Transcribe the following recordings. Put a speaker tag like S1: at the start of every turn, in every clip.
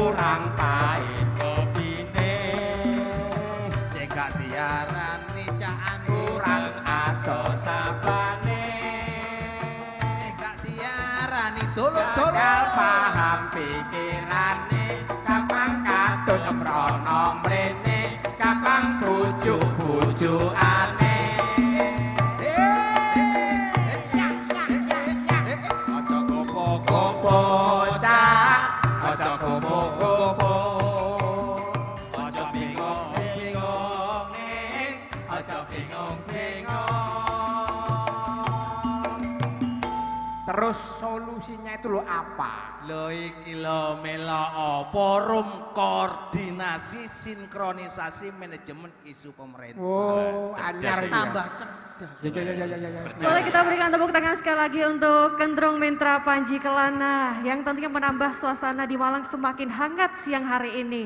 S1: kurang pahit kopine
S2: cekak diarani caan
S1: kurang ado sabane
S2: cekak diarani
S1: Gagal
S2: dolong-dolong
S1: paham pikirane kapan katut mrono mrene kapan bujuk-bujukane
S2: aja gopo-gopo
S1: bocah aja gopo-gopo aja
S2: bingung ning
S1: aja bingung-bingung terus solusinya itu lo apa?
S2: lho iki lho mela apa rum koordinasi sinkronisasi manajemen isu pemerintah
S1: Oh, anyar ya.
S2: tambah cerdas
S1: Ya.
S3: Boleh kita berikan tepuk tangan sekali lagi untuk Kendrong Mentra Panji Kelana yang tentunya menambah suasana di Malang semakin hangat siang hari ini.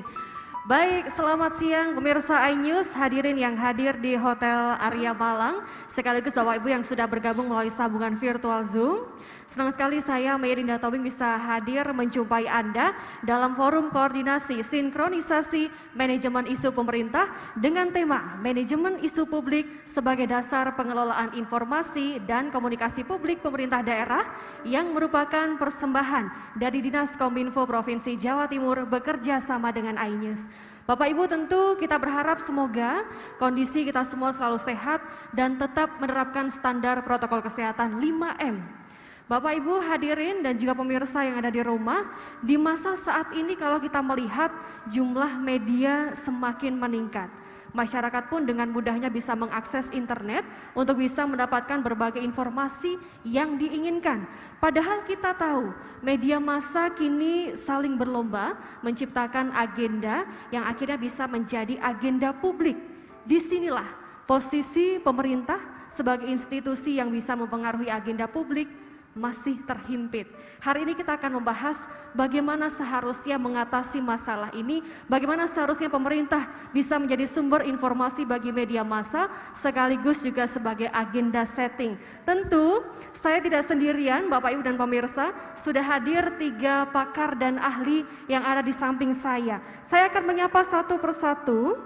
S3: Baik, selamat siang pemirsa iNews, hadirin yang hadir di Hotel Arya Malang, sekaligus Bapak Ibu yang sudah bergabung melalui sambungan virtual Zoom. Senang sekali saya Meirinda Tobing bisa hadir menjumpai Anda dalam forum koordinasi sinkronisasi manajemen isu pemerintah dengan tema manajemen isu publik sebagai dasar pengelolaan informasi dan komunikasi publik pemerintah daerah yang merupakan persembahan dari Dinas Kominfo Provinsi Jawa Timur bekerja sama dengan iNews. Bapak Ibu tentu kita berharap semoga kondisi kita semua selalu sehat dan tetap menerapkan standar protokol kesehatan 5M. Bapak Ibu hadirin dan juga pemirsa yang ada di rumah, di masa saat ini kalau kita melihat jumlah media semakin meningkat. Masyarakat pun dengan mudahnya bisa mengakses internet untuk bisa mendapatkan berbagai informasi yang diinginkan. Padahal kita tahu media massa kini saling berlomba menciptakan agenda yang akhirnya bisa menjadi agenda publik. Disinilah posisi pemerintah sebagai institusi yang bisa mempengaruhi agenda publik masih terhimpit. Hari ini kita akan membahas bagaimana seharusnya mengatasi masalah ini, bagaimana seharusnya pemerintah bisa menjadi sumber informasi bagi media massa, sekaligus juga sebagai agenda setting. Tentu saya tidak sendirian, Bapak Ibu dan pemirsa, sudah hadir 3 pakar dan ahli yang ada di samping saya. Saya akan menyapa satu persatu,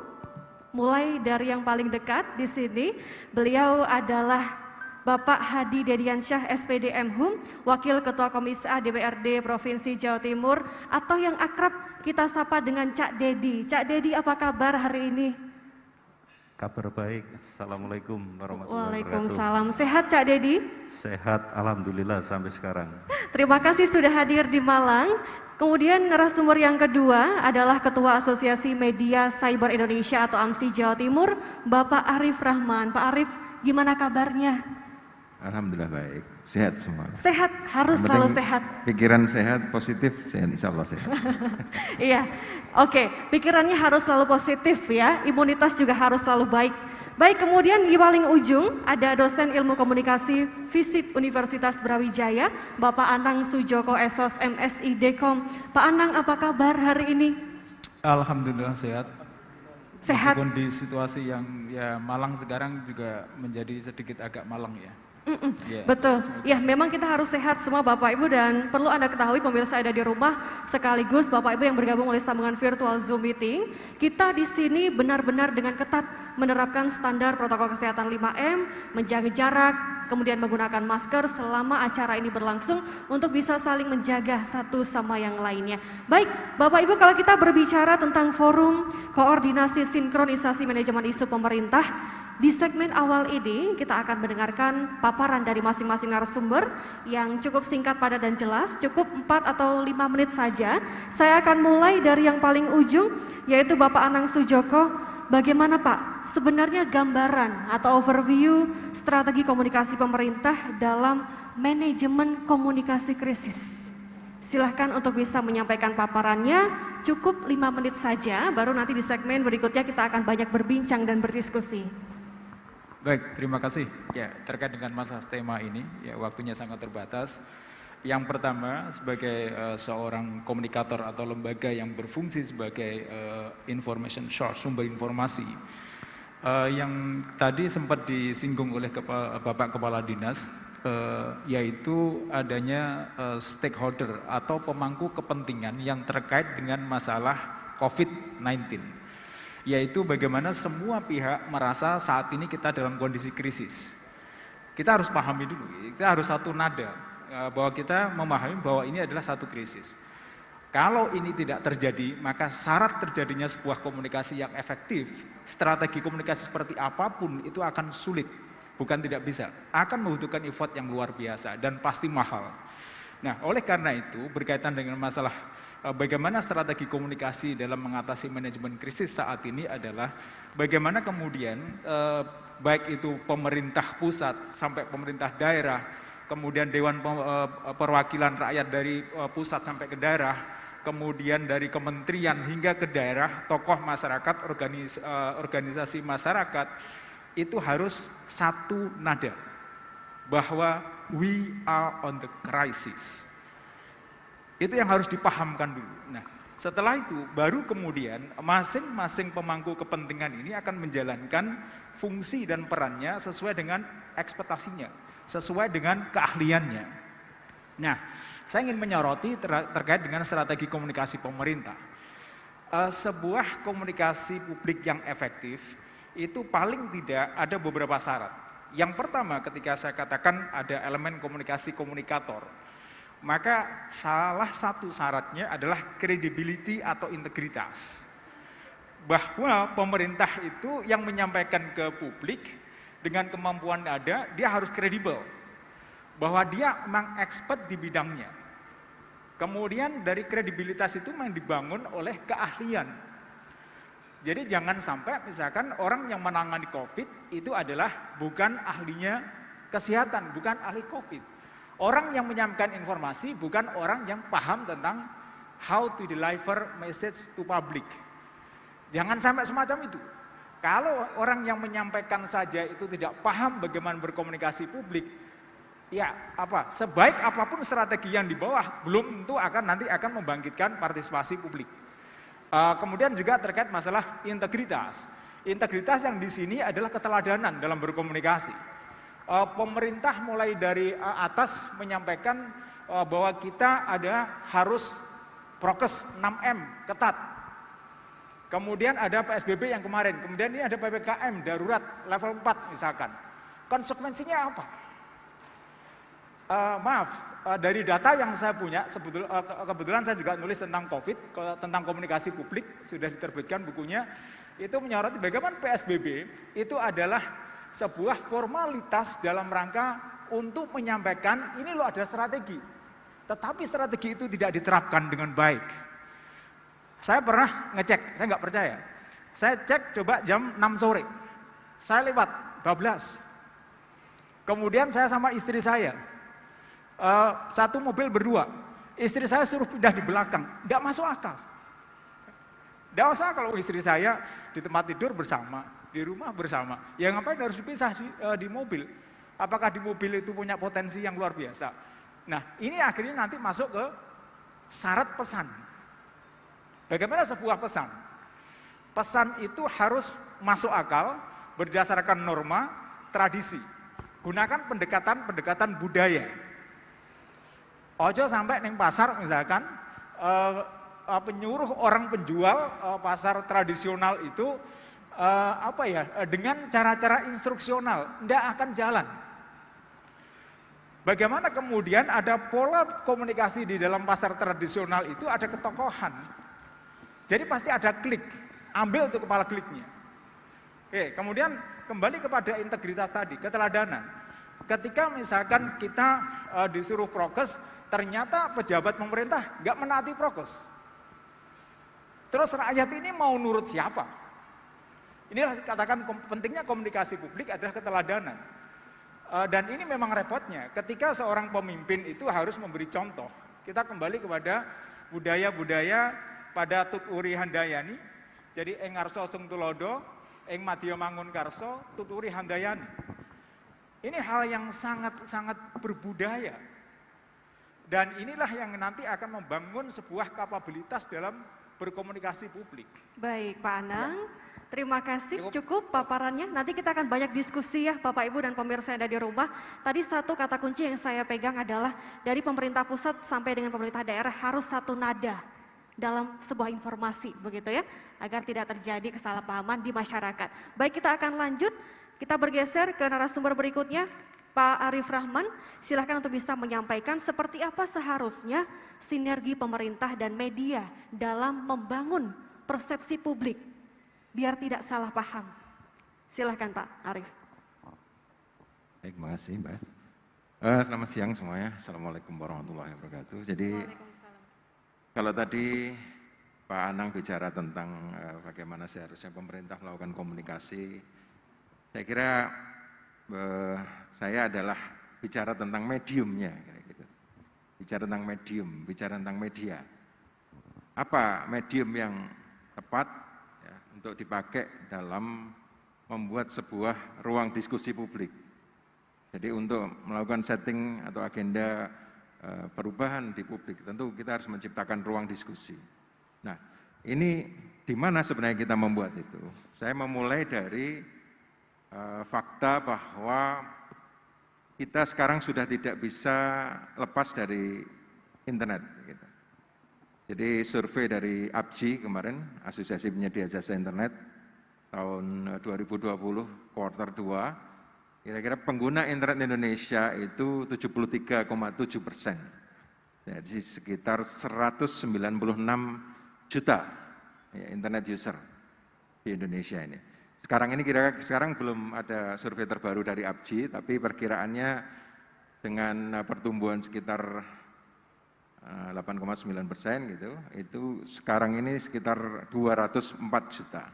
S3: mulai dari yang paling dekat di sini. Beliau adalah Bapak Hadi Dediansyah SPD MHUM, Wakil Ketua Komisi A DPRD Provinsi Jawa Timur, atau yang akrab kita sapa dengan Cak Dedi. Cak Dedi, apa kabar hari ini?
S4: Kabar baik. Assalamualaikum warahmatullahi wabarakatuh.
S3: Waalaikumsalam. Sehat Cak Dedi?
S4: Sehat, alhamdulillah sampai sekarang.
S3: Terima kasih sudah hadir di Malang. Kemudian narasumber yang kedua adalah Ketua Asosiasi Media Cyber Indonesia atau AMSI Jawa Timur, Bapak Arif Rahman. Pak Arif, gimana kabarnya?
S5: Alhamdulillah baik, sehat semua.
S3: Sehat, harus selalu sehat.
S5: Pikiran sehat, positif, sehat, insya Allah sehat.
S3: Iya, oke, pikirannya harus selalu positif ya, imunitas juga harus selalu baik. Baik, kemudian di paling ujung ada dosen ilmu komunikasi FISIP Universitas Brawijaya, Bapak Anang Sujoko SOS MSI Dekom. Pak Anang, apa kabar hari ini?
S6: Alhamdulillah sehat.
S3: Sehat.
S6: Meskipun di situasi yang ya Malang sekarang juga menjadi sedikit agak malang ya. Ya,
S3: Betul, ya memang kita harus sehat semua Bapak Ibu, dan perlu Anda ketahui pemirsa ada di rumah sekaligus Bapak Ibu yang bergabung oleh sambungan virtual Zoom meeting, kita di sini benar-benar dengan ketat menerapkan standar protokol kesehatan 5M, menjaga jarak, kemudian menggunakan masker selama acara ini berlangsung untuk bisa saling menjaga satu sama yang lainnya. Baik, Bapak Ibu, kalau kita berbicara tentang forum koordinasi sinkronisasi manajemen isu pemerintah, di segmen awal ini kita akan mendengarkan paparan dari masing-masing narasumber yang cukup singkat, padat dan jelas, cukup 4 atau 5 menit saja. Saya akan mulai dari yang paling ujung, yaitu Bapak Anang Sujoko. Bagaimana Pak sebenarnya gambaran atau overview strategi komunikasi pemerintah dalam manajemen komunikasi krisis? Silahkan untuk bisa menyampaikan paparannya, cukup 5 menit saja, baru nanti di segmen berikutnya kita akan banyak berbincang dan berdiskusi.
S6: baik, terima kasih. Ya, terkait dengan masalah tema ini, ya waktunya sangat terbatas. Yang pertama, sebagai seorang komunikator atau lembaga yang berfungsi sebagai information source, sumber informasi, yang tadi sempat disinggung oleh Bapak Kepala Dinas, yaitu adanya stakeholder atau pemangku kepentingan yang terkait dengan masalah COVID-19. Yaitu bagaimana semua pihak merasa saat ini kita dalam kondisi krisis. Kita harus pahami dulu, kita harus satu nada, bahwa kita memahami bahwa ini adalah satu krisis. Kalau ini tidak terjadi, maka syarat terjadinya sebuah komunikasi yang efektif, strategi komunikasi seperti apapun itu akan sulit, bukan tidak bisa, akan membutuhkan effort yang luar biasa dan pasti mahal. Nah, oleh karena itu berkaitan dengan masalah bagaimana strategi komunikasi dalam mengatasi manajemen krisis saat ini adalah bagaimana kemudian baik itu pemerintah pusat sampai pemerintah daerah, kemudian Dewan Perwakilan Rakyat dari pusat sampai ke daerah, kemudian dari kementerian hingga ke daerah, tokoh masyarakat, organisasi masyarakat, itu harus satu nada, bahwa we are on the crisis. Itu yang harus dipahamkan dulu. Nah, setelah itu baru kemudian masing-masing pemangku kepentingan ini akan menjalankan fungsi dan perannya sesuai dengan ekspektasinya, sesuai dengan keahliannya. Nah, saya ingin menyoroti terkait dengan strategi komunikasi pemerintah. Sebuah komunikasi publik yang efektif itu paling tidak ada beberapa syarat. Yang pertama, ketika saya katakan ada elemen komunikasi komunikator, maka salah satu syaratnya adalah credibility atau integritas. Bahwa pemerintah itu yang menyampaikan ke publik dengan kemampuan ada, dia harus kredibel. Bahwa dia memang expert di bidangnya. Kemudian dari kredibilitas itu memang dibangun oleh keahlian. Jadi jangan sampai misalkan orang yang menangani COVID itu adalah bukan ahlinya kesehatan, bukan ahli COVID. Orang yang menyampaikan informasi bukan orang yang paham tentang how to deliver message to public. Jangan sampai semacam itu. Kalau orang yang menyampaikan saja itu tidak paham bagaimana berkomunikasi publik, ya sebaik apapun strategi yang di bawah, belum tentu nanti akan membangkitkan partisipasi publik. Kemudian juga terkait masalah integritas. Integritas yang di sini adalah keteladanan dalam berkomunikasi. Pemerintah mulai dari atas menyampaikan bahwa kita harus prokes 6M ketat. Kemudian ada PSBB yang kemarin, kemudian ini ada PPKM darurat level 4 misalkan. Konsekuensinya apa? Dari data yang saya punya, kebetulan saya juga nulis tentang COVID, tentang komunikasi publik, sudah diterbitkan bukunya, itu menyoroti bagaimana PSBB itu adalah sebuah formalitas dalam rangka untuk menyampaikan ini loh ada strategi. Tetapi strategi itu tidak diterapkan dengan baik. Saya pernah ngecek, saya nggak percaya. Saya cek coba jam 6 sore, saya lewat 12. Kemudian saya sama istri saya, satu mobil berdua, istri saya suruh pindah di belakang, nggak masuk akal. Nggak masuk akal kalau istri saya di tempat tidur bersama, di rumah bersama, ya ngapain harus dipisah di mobil? Apakah di mobil itu punya potensi yang luar biasa? Nah, ini akhirnya nanti masuk ke syarat pesan. Bagaimana sebuah pesan? Pesan itu harus masuk akal berdasarkan norma, tradisi. Gunakan pendekatan budaya. Ojo sampai neng pasar misalkan penyuruh orang penjual pasar tradisional itu dengan cara-cara instruksional, tidak akan jalan. Bagaimana kemudian ada pola komunikasi di dalam pasar tradisional itu ada ketokohan. Jadi pasti ada klik, ambil untuk kepala kliknya. Oke, kemudian kembali kepada integritas tadi, keteladanan. Ketika misalkan kita disuruh prokes, ternyata pejabat pemerintah nggak menaati prokes. Terus rakyat ini mau nurut siapa? Inilah katakan pentingnya komunikasi publik adalah keteladanan. Dan ini memang repotnya, ketika seorang pemimpin itu harus memberi contoh. Kita kembali kepada budaya-budaya pada Tuturi Handayani, jadi ing ngarsa sung tulodo, ing madya mangun karso, Tuturi Handayani. Ini hal yang sangat berbudaya. Dan inilah yang nanti akan membangun sebuah kapabilitas dalam berkomunikasi publik.
S3: Baik, Pak Anang. Terima kasih, cukup paparannya. Nanti kita akan banyak diskusi ya Bapak Ibu dan pemirsa yang ada di rumah. Tadi satu kata kunci yang saya pegang adalah dari pemerintah pusat sampai dengan pemerintah daerah harus satu nada dalam sebuah informasi begitu ya, agar tidak terjadi kesalahpahaman di masyarakat. Baik, kita akan lanjut, kita bergeser ke narasumber berikutnya. Pak Arif Rahman, silakan untuk bisa menyampaikan seperti apa seharusnya sinergi pemerintah dan media dalam membangun persepsi publik biar tidak salah paham. Silahkan Pak Arif.
S5: Baik, makasih Mbak. Selamat siang semuanya. Assalamualaikum warahmatullahi wabarakatuh. Jadi kalau tadi Pak Anang bicara tentang bagaimana seharusnya pemerintah melakukan komunikasi, saya kira saya adalah bicara tentang mediumnya, kayak gitu. Bicara tentang medium, bicara tentang media. Apa medium yang tepat ya, untuk dipakai dalam membuat sebuah ruang diskusi publik. Jadi untuk melakukan setting atau agenda perubahan di publik, tentu kita harus menciptakan ruang diskusi. Nah, ini di mana sebenarnya kita membuat itu? Saya memulai dari fakta bahwa kita sekarang sudah tidak bisa lepas dari internet. Gitu. Jadi survei dari APJI kemarin, Asosiasi Penyedia Jasa Internet, tahun 2020, kuartal 2, kira-kira pengguna internet Indonesia itu 73,7%. Jadi sekitar 196 juta ya, internet user di Indonesia ini. Sekarang ini sekarang belum ada survei terbaru dari APJI, tapi perkiraannya dengan pertumbuhan sekitar 8,9% gitu, itu sekarang ini sekitar 204 juta.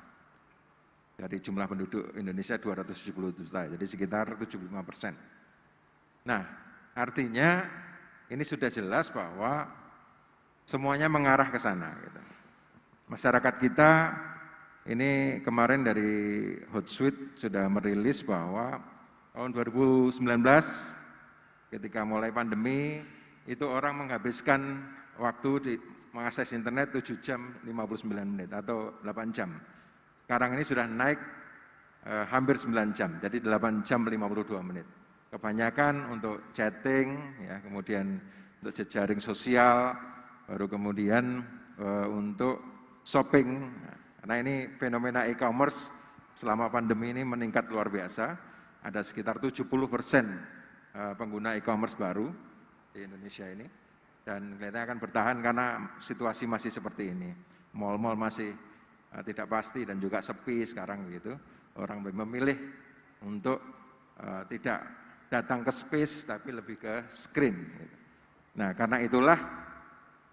S5: Dari jumlah penduduk Indonesia 270 juta, jadi sekitar 75%. Nah, artinya ini sudah jelas bahwa semuanya mengarah ke sana. Gitu. Masyarakat kita ini kemarin dari Hotsuite sudah merilis bahwa tahun 2019 ketika mulai pandemi itu orang menghabiskan waktu mengakses internet 7 jam 59 menit atau 8 jam. Sekarang ini sudah naik hampir 9 jam, jadi 8 jam 52 menit. Kebanyakan untuk chatting, ya, kemudian untuk jejaring sosial, baru kemudian untuk shopping. Karena ini fenomena e-commerce selama pandemi ini meningkat luar biasa. Ada sekitar 70% pengguna e-commerce baru di Indonesia ini. Dan kelihatannya akan bertahan karena situasi masih seperti ini. Mal-mal masih tidak pasti dan juga sepi sekarang begitu. Orang memilih untuk tidak datang ke space tapi lebih ke screen. Gitu. Nah, karena itulah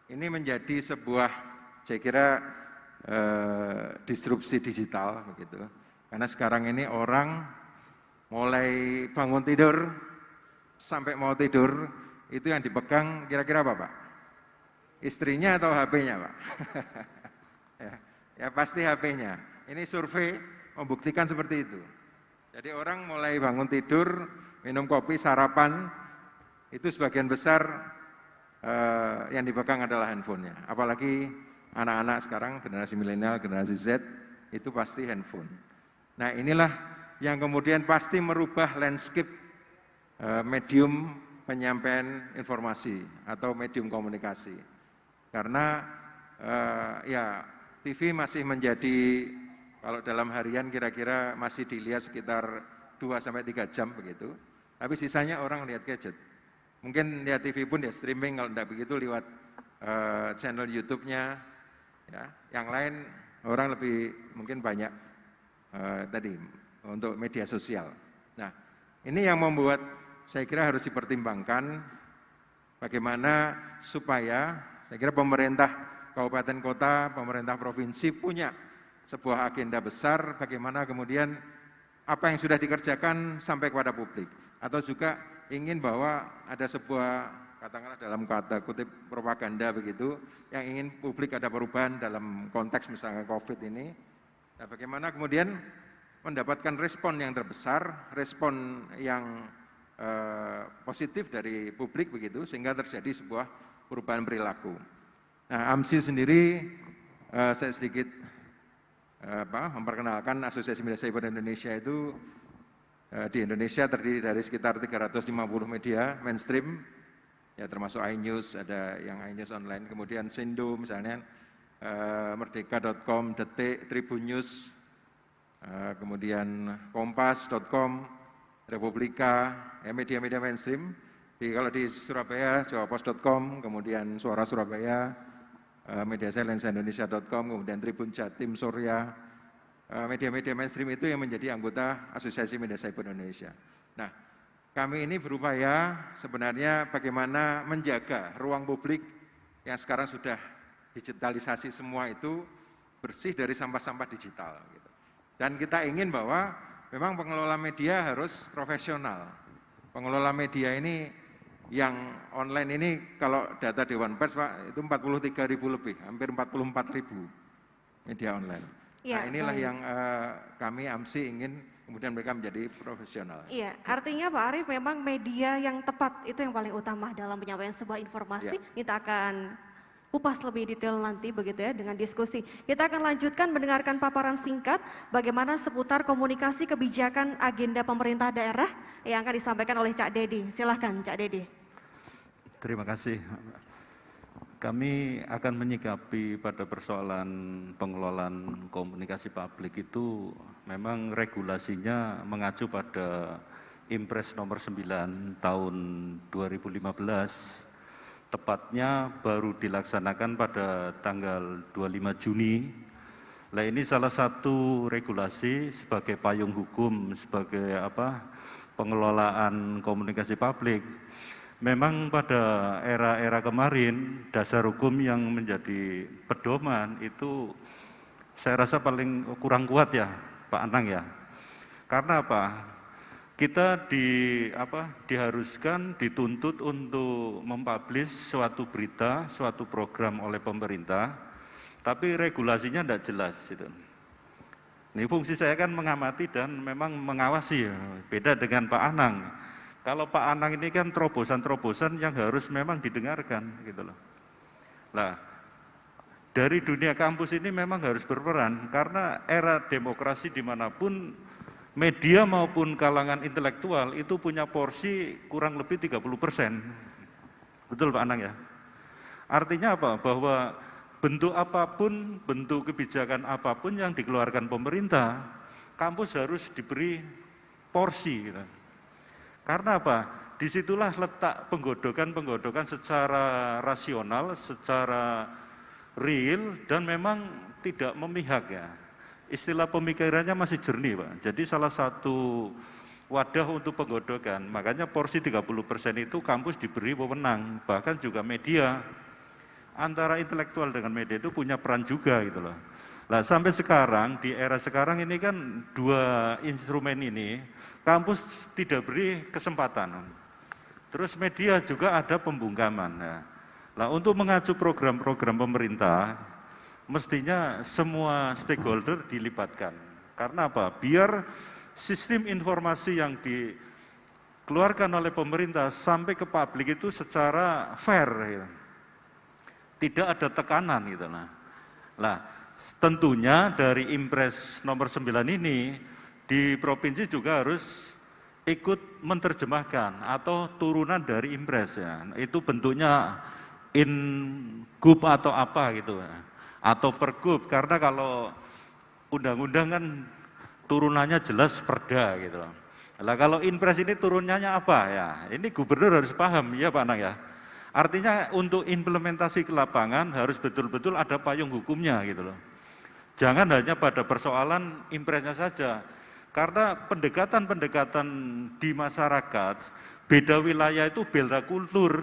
S5: ini menjadi sebuah, saya kira, disrupsi digital begitu. Karena sekarang ini orang mulai bangun tidur sampai mau tidur itu yang dipegang kira-kira apa, Pak? Istrinya atau HP-nya, Pak? ya pasti HP-nya. Ini survei membuktikan seperti itu. Jadi orang mulai bangun tidur, minum kopi, sarapan, itu sebagian besar yang dipegang adalah handphonenya. Apalagi anak-anak sekarang, generasi milenial, generasi Z, itu pasti handphone. Nah, inilah yang kemudian pasti merubah landscape medium penyampaian informasi atau medium komunikasi. Karena ya TV masih menjadi, kalau dalam harian kira-kira masih dilihat sekitar 2-3 jam begitu. Tapi sisanya orang lihat gadget. Mungkin lihat TV pun ya streaming, kalau tidak begitu lewat channel YouTube-nya. Ya, yang lain orang lebih mungkin banyak tadi untuk media sosial. Nah, ini yang membuat saya kira harus dipertimbangkan bagaimana supaya saya kira pemerintah kabupaten kota, pemerintah provinsi punya sebuah agenda besar bagaimana kemudian apa yang sudah dikerjakan sampai kepada publik. Atau juga ingin bahwa ada sebuah, katakanlah dalam kata kutip propaganda begitu, yang ingin publik ada perubahan dalam konteks misalnya COVID ini. Nah, bagaimana kemudian mendapatkan respon yang terbesar, respon yang positif dari publik begitu, sehingga terjadi sebuah perubahan perilaku. Nah, AMSI sendiri saya sedikit memperkenalkan Asosiasi Media Cyber Indonesia itu di Indonesia terdiri dari sekitar 350 media mainstream, ya termasuk iNews, ada yang iNews online, kemudian Sindo misalnya, Merdeka.com, Detik, Tribun News, kemudian Kompas.com, Republika, ya media-media mainstream. Kalau di Surabaya, jawapos.com, kemudian Suara Surabaya, media saya lensaindonesia.com, kemudian Tribun Jatim, Surya, media-media mainstream itu yang menjadi anggota Asosiasi Media Cyber Indonesia. Nah, kami ini berupaya sebenarnya bagaimana menjaga ruang publik yang sekarang sudah digitalisasi semua itu bersih dari sampah-sampah digital. Gitu. Dan kita ingin bahwa memang pengelola media harus profesional. Pengelola media ini yang online ini kalau data Dewan Pers Pak itu 43.000 lebih, hampir 44.000 media online.
S3: Ya,
S5: nah inilah
S3: baik.
S5: yang kami AMSI ingin kemudian mereka menjadi profesional.
S3: Iya, artinya Pak Arief memang media yang tepat itu yang paling utama dalam penyampaian sebuah informasi.
S5: Ya.
S3: Kita akan kupas lebih detail nanti begitu ya dengan diskusi. Kita akan lanjutkan mendengarkan paparan singkat bagaimana seputar komunikasi kebijakan agenda pemerintah daerah yang akan disampaikan oleh Cak Dedi. Silahkan Cak Dedi.
S4: Terima kasih. Kami akan menyikapi pada persoalan pengelolaan komunikasi publik itu memang regulasinya mengacu pada Impres nomor 9 tahun 2015, tepatnya baru dilaksanakan pada tanggal 25 Juni. Nah, ini salah satu regulasi sebagai payung hukum, sebagai pengelolaan komunikasi publik. Memang pada era-era kemarin, dasar hukum yang menjadi pedoman itu saya rasa paling kurang kuat ya, Pak Anang ya. Karena apa? Kita diharuskan, dituntut untuk mempublish suatu berita, suatu program oleh pemerintah, tapi regulasinya tidak jelas. Gitu. Ini fungsi saya kan mengamati dan memang mengawasi, ya. Beda dengan Pak Anang. Kalau Pak Anang ini kan terobosan-terobosan yang harus memang didengarkan gitu loh. Nah, dari dunia kampus ini memang harus berperan karena era demokrasi dimanapun media maupun kalangan intelektual itu punya porsi kurang lebih 30%. Betul Pak Anang ya? Artinya apa? Bahwa bentuk apapun, bentuk kebijakan apapun yang dikeluarkan pemerintah, kampus harus diberi porsi gitu. Karena apa? Disitulah letak penggodokan secara rasional, secara real, dan memang tidak memihak ya. Istilah pemikirannya masih jernih Pak. Jadi salah satu wadah untuk penggodokan, makanya porsi 30% itu kampus diberi wewenang, bahkan juga media. Antara intelektual dengan media itu punya peran juga gitu loh. Nah sampai sekarang, di era sekarang ini kan dua instrumen ini, kampus tidak beri kesempatan. Terus media juga ada pembungkaman. Nah, untuk mengacu program-program pemerintah, mestinya semua stakeholder dilibatkan. Karena apa? Biar sistem informasi yang dikeluarkan oleh pemerintah sampai ke publik itu secara fair. Gitu. Tidak ada tekanan gitu. Nah, tentunya dari Impres nomor 9 ini, di provinsi juga harus ikut menerjemahkan atau turunan dari Impres ya. Itu bentuknya Ingub atau apa gitu atau Pergub, karena kalau undang-undang kan turunannya jelas Perda gitu. Lah kalau Impres ini turunannya apa ya? Ini gubernur harus paham ya Pak Anang ya. Artinya untuk implementasi ke lapangan harus betul-betul ada payung hukumnya gitu loh. Jangan hanya pada persoalan Impresnya saja. Karena pendekatan-pendekatan di masyarakat, beda wilayah itu beda kultur.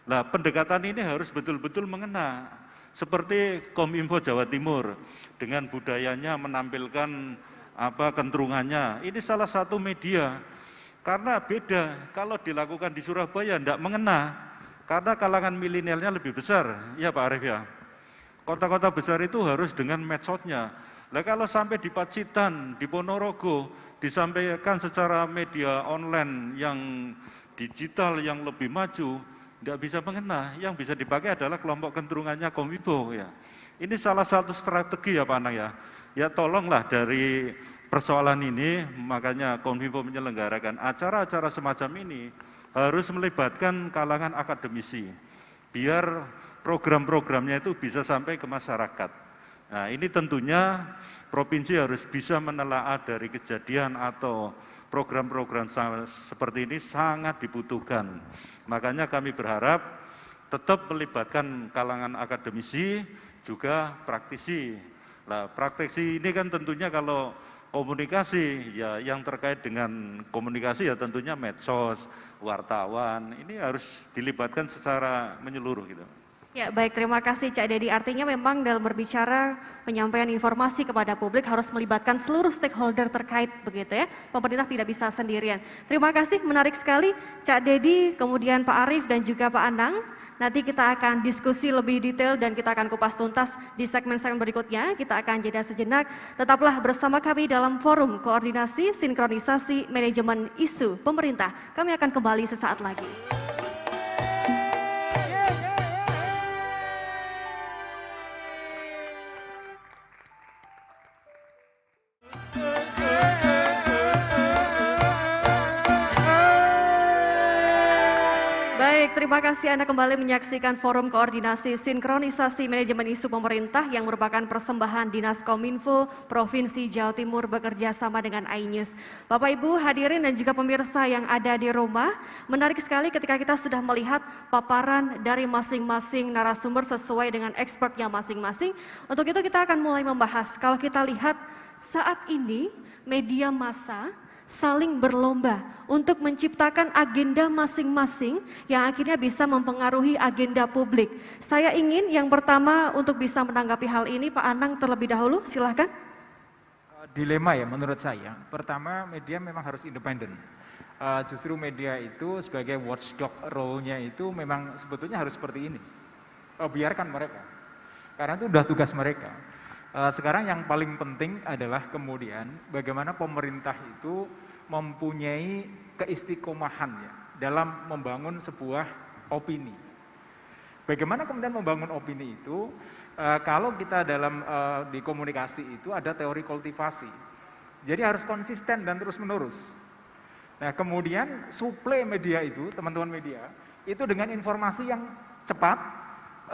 S4: Nah, pendekatan ini harus betul-betul mengena. Seperti Kominfo Jawa Timur, dengan budayanya menampilkan kentrungannya. Ini salah satu media. Karena beda, kalau dilakukan di Surabaya tidak mengena. Karena kalangan milenialnya lebih besar, ya Pak Arief ya. Kota-kota besar itu harus dengan medsosnya. Nah kalau sampai di Pacitan, di Ponorogo, disampaikan secara media online yang digital yang lebih maju, tidak bisa mengena. Yang bisa dipakai adalah kelompok kentrungannya Kominfo ya. Ini salah satu strategi ya Pak Anang ya, ya tolonglah dari persoalan ini, makanya Kominfo menyelenggarakan acara-acara semacam ini harus melibatkan kalangan akademisi, biar program-programnya itu bisa sampai ke masyarakat. Nah, ini tentunya provinsi harus bisa menelaah dari kejadian atau program-program seperti ini sangat dibutuhkan. Makanya kami berharap tetap melibatkan kalangan akademisi, juga praktisi. Nah, praktisi ini kan tentunya kalau komunikasi, ya yang terkait dengan komunikasi ya tentunya medsos, wartawan, ini harus dilibatkan secara menyeluruh gitu.
S3: Ya, baik, terima kasih Cak Dedi. Artinya memang dalam berbicara penyampaian informasi kepada publik harus melibatkan seluruh stakeholder terkait begitu ya. Pemerintah tidak bisa sendirian. Terima kasih, menarik sekali Cak Dedi, kemudian Pak Arief dan juga Pak Anang. Nanti kita akan diskusi lebih detail dan kita akan kupas tuntas di segmen-segmen berikutnya. Kita akan jeda sejenak. Tetaplah bersama kami dalam forum koordinasi sinkronisasi manajemen isu pemerintah. Kami akan kembali sesaat lagi. Baik, terima kasih Anda kembali menyaksikan Forum Koordinasi Sinkronisasi Manajemen Isu Pemerintah yang merupakan persembahan Dinas Kominfo Provinsi Jawa Timur bekerja sama dengan iNews. Bapak Ibu hadirin dan juga pemirsa yang ada di rumah, menarik sekali ketika kita sudah melihat paparan dari masing-masing narasumber sesuai dengan expertnya masing-masing. Untuk itu kita akan mulai membahas, kalau kita lihat saat ini media massa saling berlomba untuk menciptakan agenda masing-masing yang akhirnya bisa mempengaruhi agenda publik. Saya ingin yang pertama untuk bisa menanggapi hal ini, Pak Anang terlebih dahulu, silahkan.
S6: Dilema ya menurut saya, pertama media memang harus independen. Justru media itu sebagai watchdog role-nya itu memang sebetulnya harus seperti ini. Biarkan mereka, karena itu sudah tugas mereka. Sekarang yang paling penting adalah kemudian bagaimana pemerintah itu mempunyai keistiqomahan ya, dalam membangun sebuah opini. Bagaimana kemudian membangun opini itu? Kalau kita dalam di komunikasi itu ada teori kultivasi. Jadi harus konsisten dan terus menerus. Nah kemudian suplai media itu, teman-teman media, itu dengan informasi yang cepat,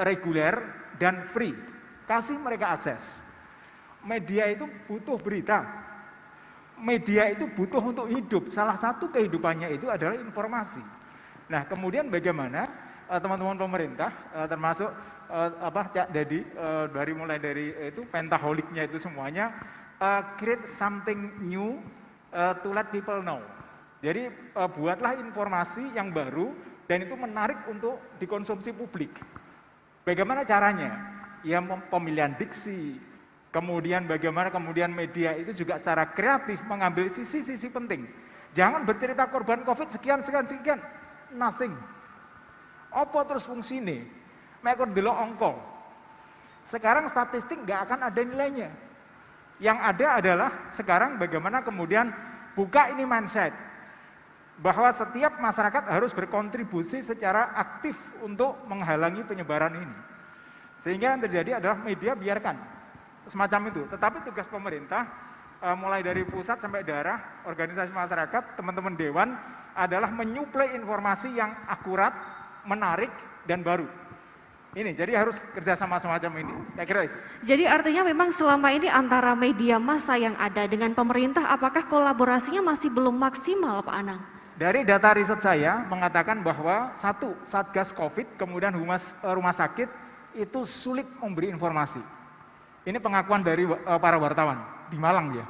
S6: reguler, dan free. Kasih mereka akses. Media itu butuh berita. Media itu butuh untuk hidup. Salah satu kehidupannya itu adalah informasi. Nah, kemudian bagaimana teman-teman pemerintah termasuk Cak Dedi mulai dari itu pentaholiknya itu semuanya create something new to let people know. Jadi buatlah informasi yang baru dan itu menarik untuk dikonsumsi publik. Bagaimana caranya? Ya pemilihan diksi, kemudian bagaimana kemudian media itu juga secara kreatif mengambil sisi-sisi penting. Jangan bercerita korban COVID sekian, nothing. Apa terus fungsinya? Mereka delok angka. Sekarang statistik nggak akan ada nilainya. Yang ada adalah sekarang bagaimana kemudian buka ini mindset bahwa setiap masyarakat harus berkontribusi secara aktif untuk menghalangi penyebaran ini. Sehingga yang terjadi adalah media biarkan semacam itu. Tetapi tugas pemerintah mulai dari pusat sampai daerah, organisasi masyarakat, teman-teman dewan adalah menyuplai informasi yang akurat, menarik, dan baru. Ini, jadi harus kerjasama semacam ini. Saya kira itu.
S3: Jadi artinya memang selama ini antara media massa yang ada dengan pemerintah, apakah kolaborasinya masih belum maksimal, Pak Anang?
S6: Dari data riset saya mengatakan bahwa satu, Satgas COVID, kemudian humas rumah sakit, itu sulit memberi informasi. Ini pengakuan dari para wartawan di Malang ya.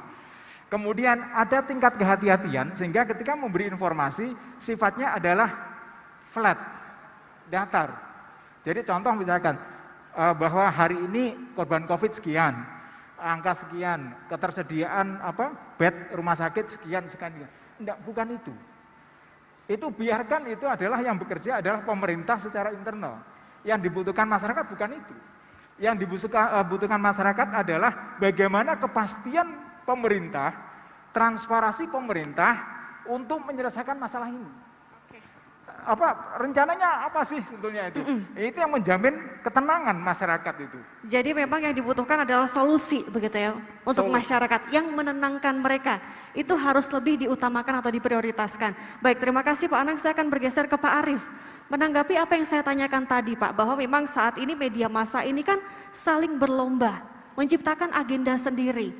S6: Kemudian ada tingkat kehati-hatian sehingga ketika memberi informasi sifatnya adalah flat, datar. Jadi contoh misalkan bahwa hari ini korban COVID sekian, angka sekian, ketersediaan bed rumah sakit sekian. Enggak, bukan itu. Itu biarkan itu adalah yang bekerja adalah pemerintah secara internal. Yang dibutuhkan masyarakat bukan itu. Yang dibutuhkan masyarakat adalah bagaimana kepastian pemerintah, transparansi pemerintah untuk menyelesaikan masalah ini. rencananya apa sih sebetulnya itu? Itu yang menjamin ketenangan masyarakat itu.
S3: Jadi memang yang dibutuhkan adalah solusi begitu ya untuk masyarakat yang menenangkan mereka. Itu harus lebih diutamakan atau diprioritaskan. Baik, terima kasih Pak Anang. Saya akan bergeser ke Pak Arief. Menanggapi apa yang saya tanyakan tadi Pak, bahwa memang saat ini media massa ini kan saling berlomba, menciptakan agenda sendiri.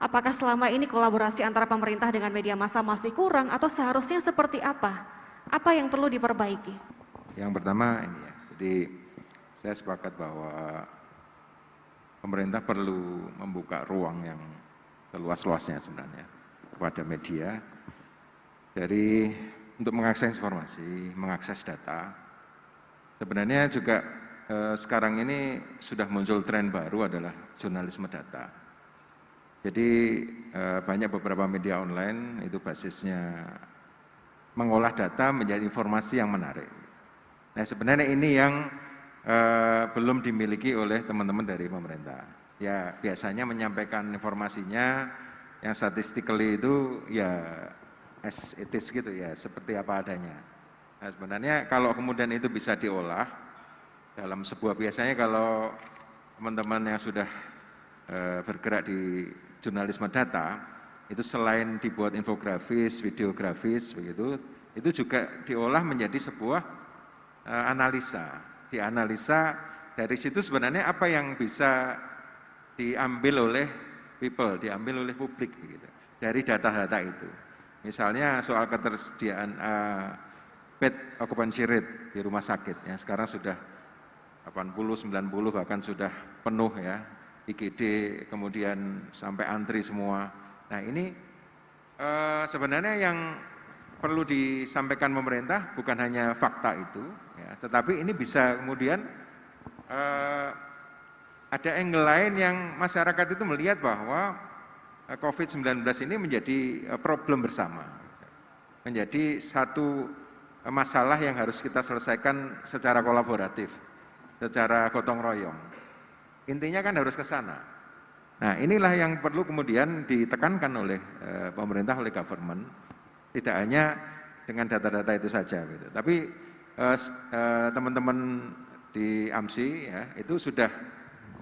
S3: Apakah selama ini kolaborasi antara pemerintah dengan media massa masih kurang atau seharusnya seperti apa? Apa yang perlu diperbaiki?
S5: Yang pertama ini ya, jadi saya sepakat bahwa pemerintah perlu membuka ruang yang seluas-luasnya sebenarnya kepada media dari untuk mengakses informasi, mengakses data. Sebenarnya juga sekarang ini sudah muncul tren baru adalah jurnalisme data. Jadi banyak beberapa media online itu basisnya mengolah data menjadi informasi yang menarik. Nah sebenarnya ini yang belum dimiliki oleh teman-teman dari pemerintah. Ya biasanya menyampaikan informasinya yang statistically itu ya as it is gitu ya, seperti apa adanya. Nah sebenarnya kalau kemudian itu bisa diolah dalam sebuah, biasanya kalau teman-teman yang sudah bergerak di jurnalisme data, itu selain dibuat infografis, videografis begitu, itu juga diolah menjadi sebuah analisa. Dianalisa dari situ sebenarnya apa yang bisa diambil oleh people, diambil oleh publik begitu, dari data-data itu. Misalnya soal ketersediaan bed occupancy rate di rumah sakit, ya sekarang sudah 80, 90 bahkan sudah penuh ya, IGD kemudian sampai antri semua. Nah ini sebenarnya yang perlu disampaikan pemerintah bukan hanya fakta itu, ya, tetapi ini bisa kemudian ada angle lain yang masyarakat itu melihat bahwa COVID-19 ini menjadi problem bersama, menjadi satu masalah yang harus kita selesaikan secara kolaboratif, secara gotong royong. Intinya kan harus ke sana. Nah inilah yang perlu kemudian ditekankan oleh pemerintah, oleh government, tidak hanya dengan data-data itu saja, gitu. Tapi teman-teman di AMSI ya, itu sudah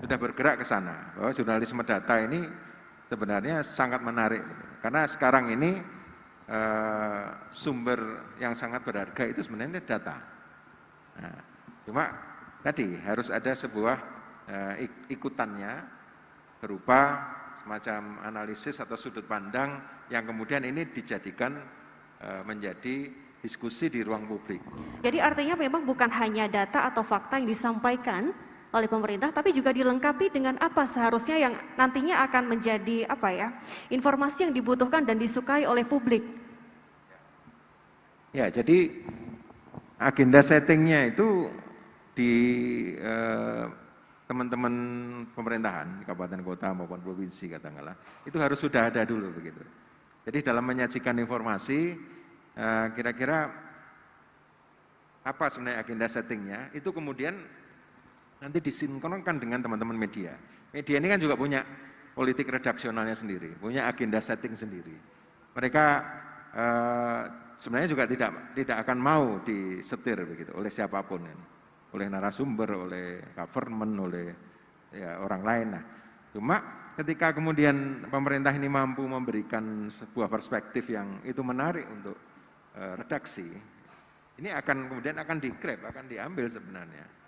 S5: bergerak ke sana, bahwa jurnalisme data ini sebenarnya sangat menarik, karena sekarang ini sumber yang sangat berharga itu sebenarnya data. Nah, cuma tadi harus ada sebuah ikutannya berupa semacam analisis atau sudut pandang yang kemudian ini dijadikan menjadi diskusi di ruang publik.
S3: Jadi artinya memang bukan hanya data atau fakta yang disampaikan oleh pemerintah, tapi juga dilengkapi dengan apa seharusnya yang nantinya akan menjadi informasi yang dibutuhkan dan disukai oleh publik.
S5: Ya, jadi agenda settingnya itu di teman-teman pemerintahan, kabupaten kota maupun provinsi katakanlah, itu harus sudah ada dulu begitu. Jadi dalam menyajikan informasi, kira-kira apa sebenarnya agenda settingnya, itu kemudian nanti disinkronkan dengan teman-teman media. Media ini kan juga punya politik redaksionalnya sendiri, punya agenda setting sendiri. Mereka sebenarnya juga tidak akan mau disetir begitu oleh siapapun, oleh narasumber, oleh government, oleh orang lain. Nah, cuma ketika kemudian pemerintah ini mampu memberikan sebuah perspektif yang itu menarik untuk redaksi, ini kemudian akan di-grab, akan diambil sebenarnya.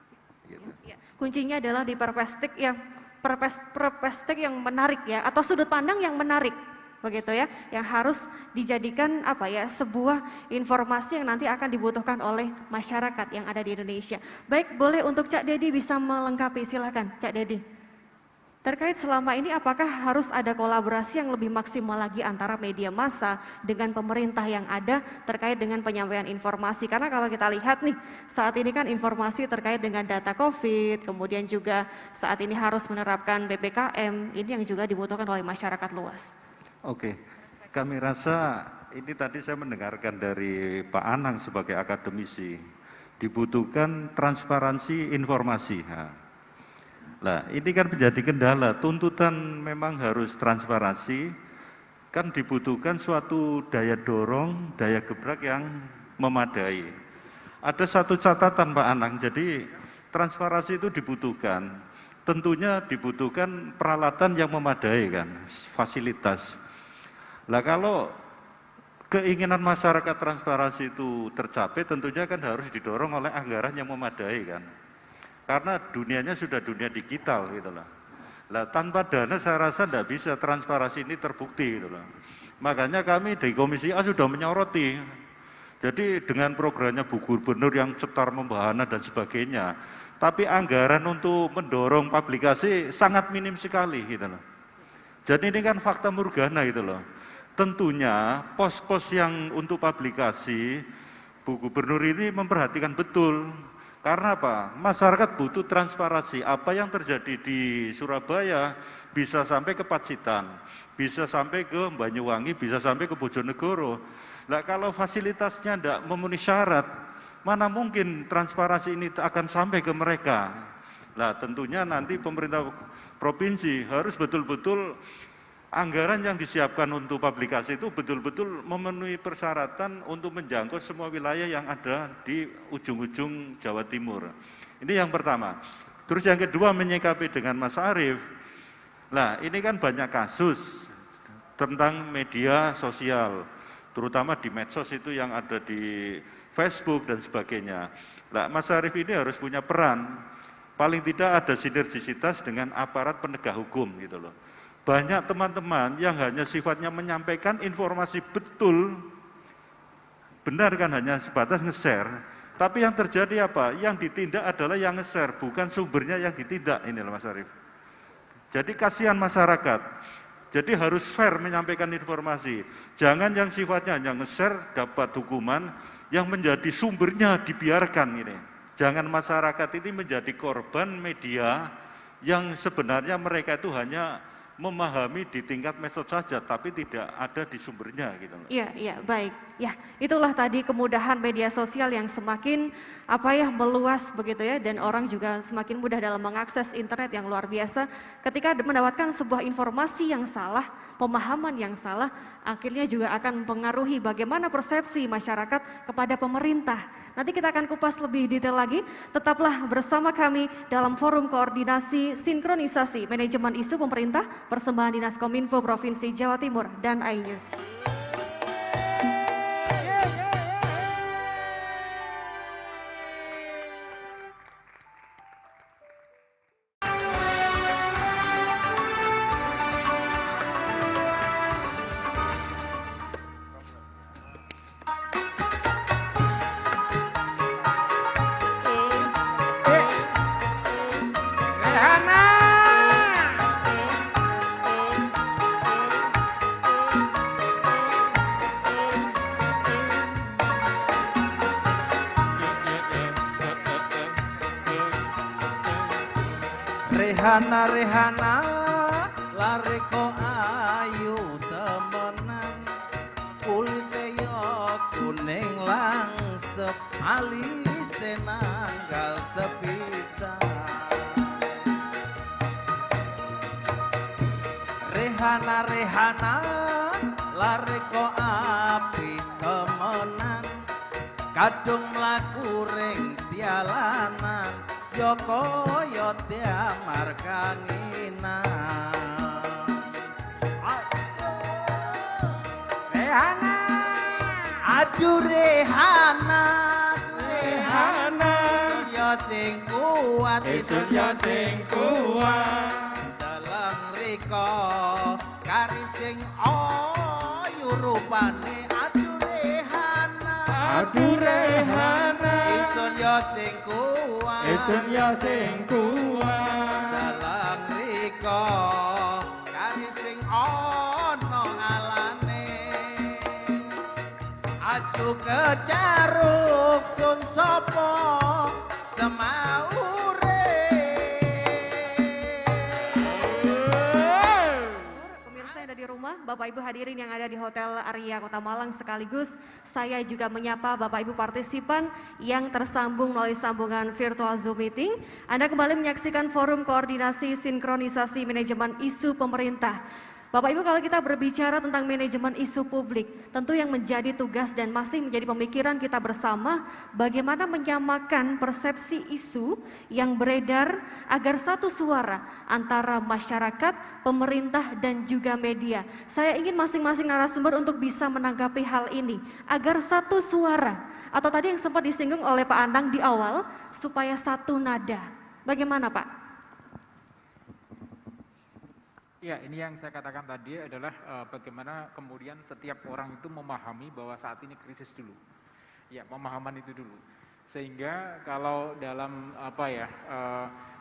S5: Gitu.
S3: Kuncinya adalah di perspektif yang menarik ya, atau sudut pandang yang menarik, begitu ya, yang harus dijadikan sebuah informasi yang nanti akan dibutuhkan oleh masyarakat yang ada di Indonesia. Baik, boleh untuk Cak Dedi bisa melengkapi, silakan Cak Dedi. Terkait selama ini apakah harus ada kolaborasi yang lebih maksimal lagi antara media massa dengan pemerintah yang ada terkait dengan penyampaian informasi? Karena kalau kita lihat nih, saat ini kan informasi terkait dengan data COVID, kemudian juga saat ini harus menerapkan PPKM, ini yang juga dibutuhkan oleh masyarakat luas.
S4: Oke, kami rasa ini tadi saya mendengarkan dari Pak Anang sebagai akademisi, dibutuhkan transparansi informasi. Nah, ini kan menjadi kendala, tuntutan memang harus transparansi, kan dibutuhkan suatu daya dorong, daya gebrak yang memadai. ada satu catatan Pak Anang, jadi transparansi itu dibutuhkan. Tentunya dibutuhkan peralatan yang memadai kan, fasilitas. Lah kalau keinginan masyarakat transparansi itu tercapai, tentunya kan harus didorong oleh anggaran yang memadai kan. Karena dunianya sudah dunia digital gitu loh. Lah tanpa dana saya rasa tidak bisa transparansi ini terbukti gitu loh. Makanya kami di Komisi A sudah menyoroti. Jadi dengan programnya Bu Gubernur yang cetar membahana dan sebagainya, tapi anggaran untuk mendorong publikasi sangat minim sekali gitu loh. Jadi ini kan fakta morgana gitu loh. Tentunya pos-pos yang untuk publikasi Bu Gubernur ini memperhatikan betul. Karena apa? Masyarakat butuh transparansi. Apa yang terjadi di Surabaya bisa sampai ke Pacitan, bisa sampai ke Banyuwangi, bisa sampai ke Bojonegoro. Nah, kalau fasilitasnya tidak memenuhi syarat, mana mungkin transparansi ini akan sampai ke mereka. Nah, tentunya nanti pemerintah provinsi harus betul-betul anggaran yang disiapkan untuk publikasi itu betul-betul memenuhi persyaratan untuk menjangkau semua wilayah yang ada di ujung-ujung Jawa Timur. Ini yang pertama. Terus yang kedua menyikapi dengan Mas Arief. Nah, ini kan banyak kasus tentang media sosial, terutama di medsos itu yang ada di Facebook dan sebagainya. Nah, Mas Arief ini harus punya peran, paling tidak ada sinergisitas dengan aparat penegak hukum gitu loh. Banyak teman-teman yang hanya sifatnya menyampaikan informasi betul, benar kan hanya sebatas nge-share, tapi yang terjadi apa? Yang ditindak adalah yang nge-share, bukan sumbernya yang ditindak ini loh Mas Arief. Jadi kasihan masyarakat, jadi harus fair menyampaikan informasi. Jangan yang sifatnya hanya nge-share dapat hukuman, yang menjadi sumbernya dibiarkan ini. Jangan masyarakat ini menjadi korban media yang sebenarnya mereka itu hanya memahami di tingkat medsos saja, tapi tidak ada di sumbernya gitu.
S3: Iya, baik. Ya, itulah tadi kemudahan media sosial yang semakin meluas begitu ya, dan orang juga semakin mudah dalam mengakses internet yang luar biasa. Ketika mendapatkan sebuah informasi yang salah, pemahaman yang salah, akhirnya juga akan mempengaruhi bagaimana persepsi masyarakat kepada pemerintah. Nanti kita akan kupas lebih detail lagi. Tetaplah bersama kami dalam Forum Koordinasi Sinkronisasi Manajemen Isu Pemerintah, persembahan Dinas Kominfo Provinsi Jawa Timur dan iNews.
S2: Rehana lare ko ayu temenan, kulite yo kuning langsep, alise nanggal sepisan. Rehana lare ko api temenan, kadung mlaku ring tialanan, Joko yo tiamar kanginan.
S1: Rehana,
S2: Aduh Rehana, Surya sing kuat, Surya sing kuat. Dalang riko kari sing ayu rupane, aduh Rehana, Surya sing kuat,
S1: Surya sing kuat.
S2: dalang riko kari sing ono alane, aju kecaruk sun sapa semaure.
S3: Pemirsa yang ada di rumah, Bapak Ibu hadirin yang ada di Hotel Arya Kota Malang, sekaligus saya juga menyapa Bapak Ibu partisipan yang tersambung melalui sambungan virtual Zoom meeting. Anda kembali menyaksikan Forum Koordinasi Sinkronisasi Manajemen Isu Pemerintah. Bapak Ibu, kalau kita berbicara tentang manajemen isu publik, tentu yang menjadi tugas dan masih menjadi pemikiran kita bersama, bagaimana menyamakan persepsi isu yang beredar agar satu suara antara masyarakat, pemerintah, dan juga media. Saya ingin masing-masing narasumber untuk bisa menanggapi hal ini, agar satu suara, atau tadi yang sempat disinggung oleh Pak Anang di awal, supaya satu nada. Bagaimana Pak?
S6: Ya, ini yang saya katakan tadi adalah bagaimana kemudian setiap orang itu memahami bahwa saat ini krisis dulu. Ya, pemahaman itu dulu. Sehingga kalau dalam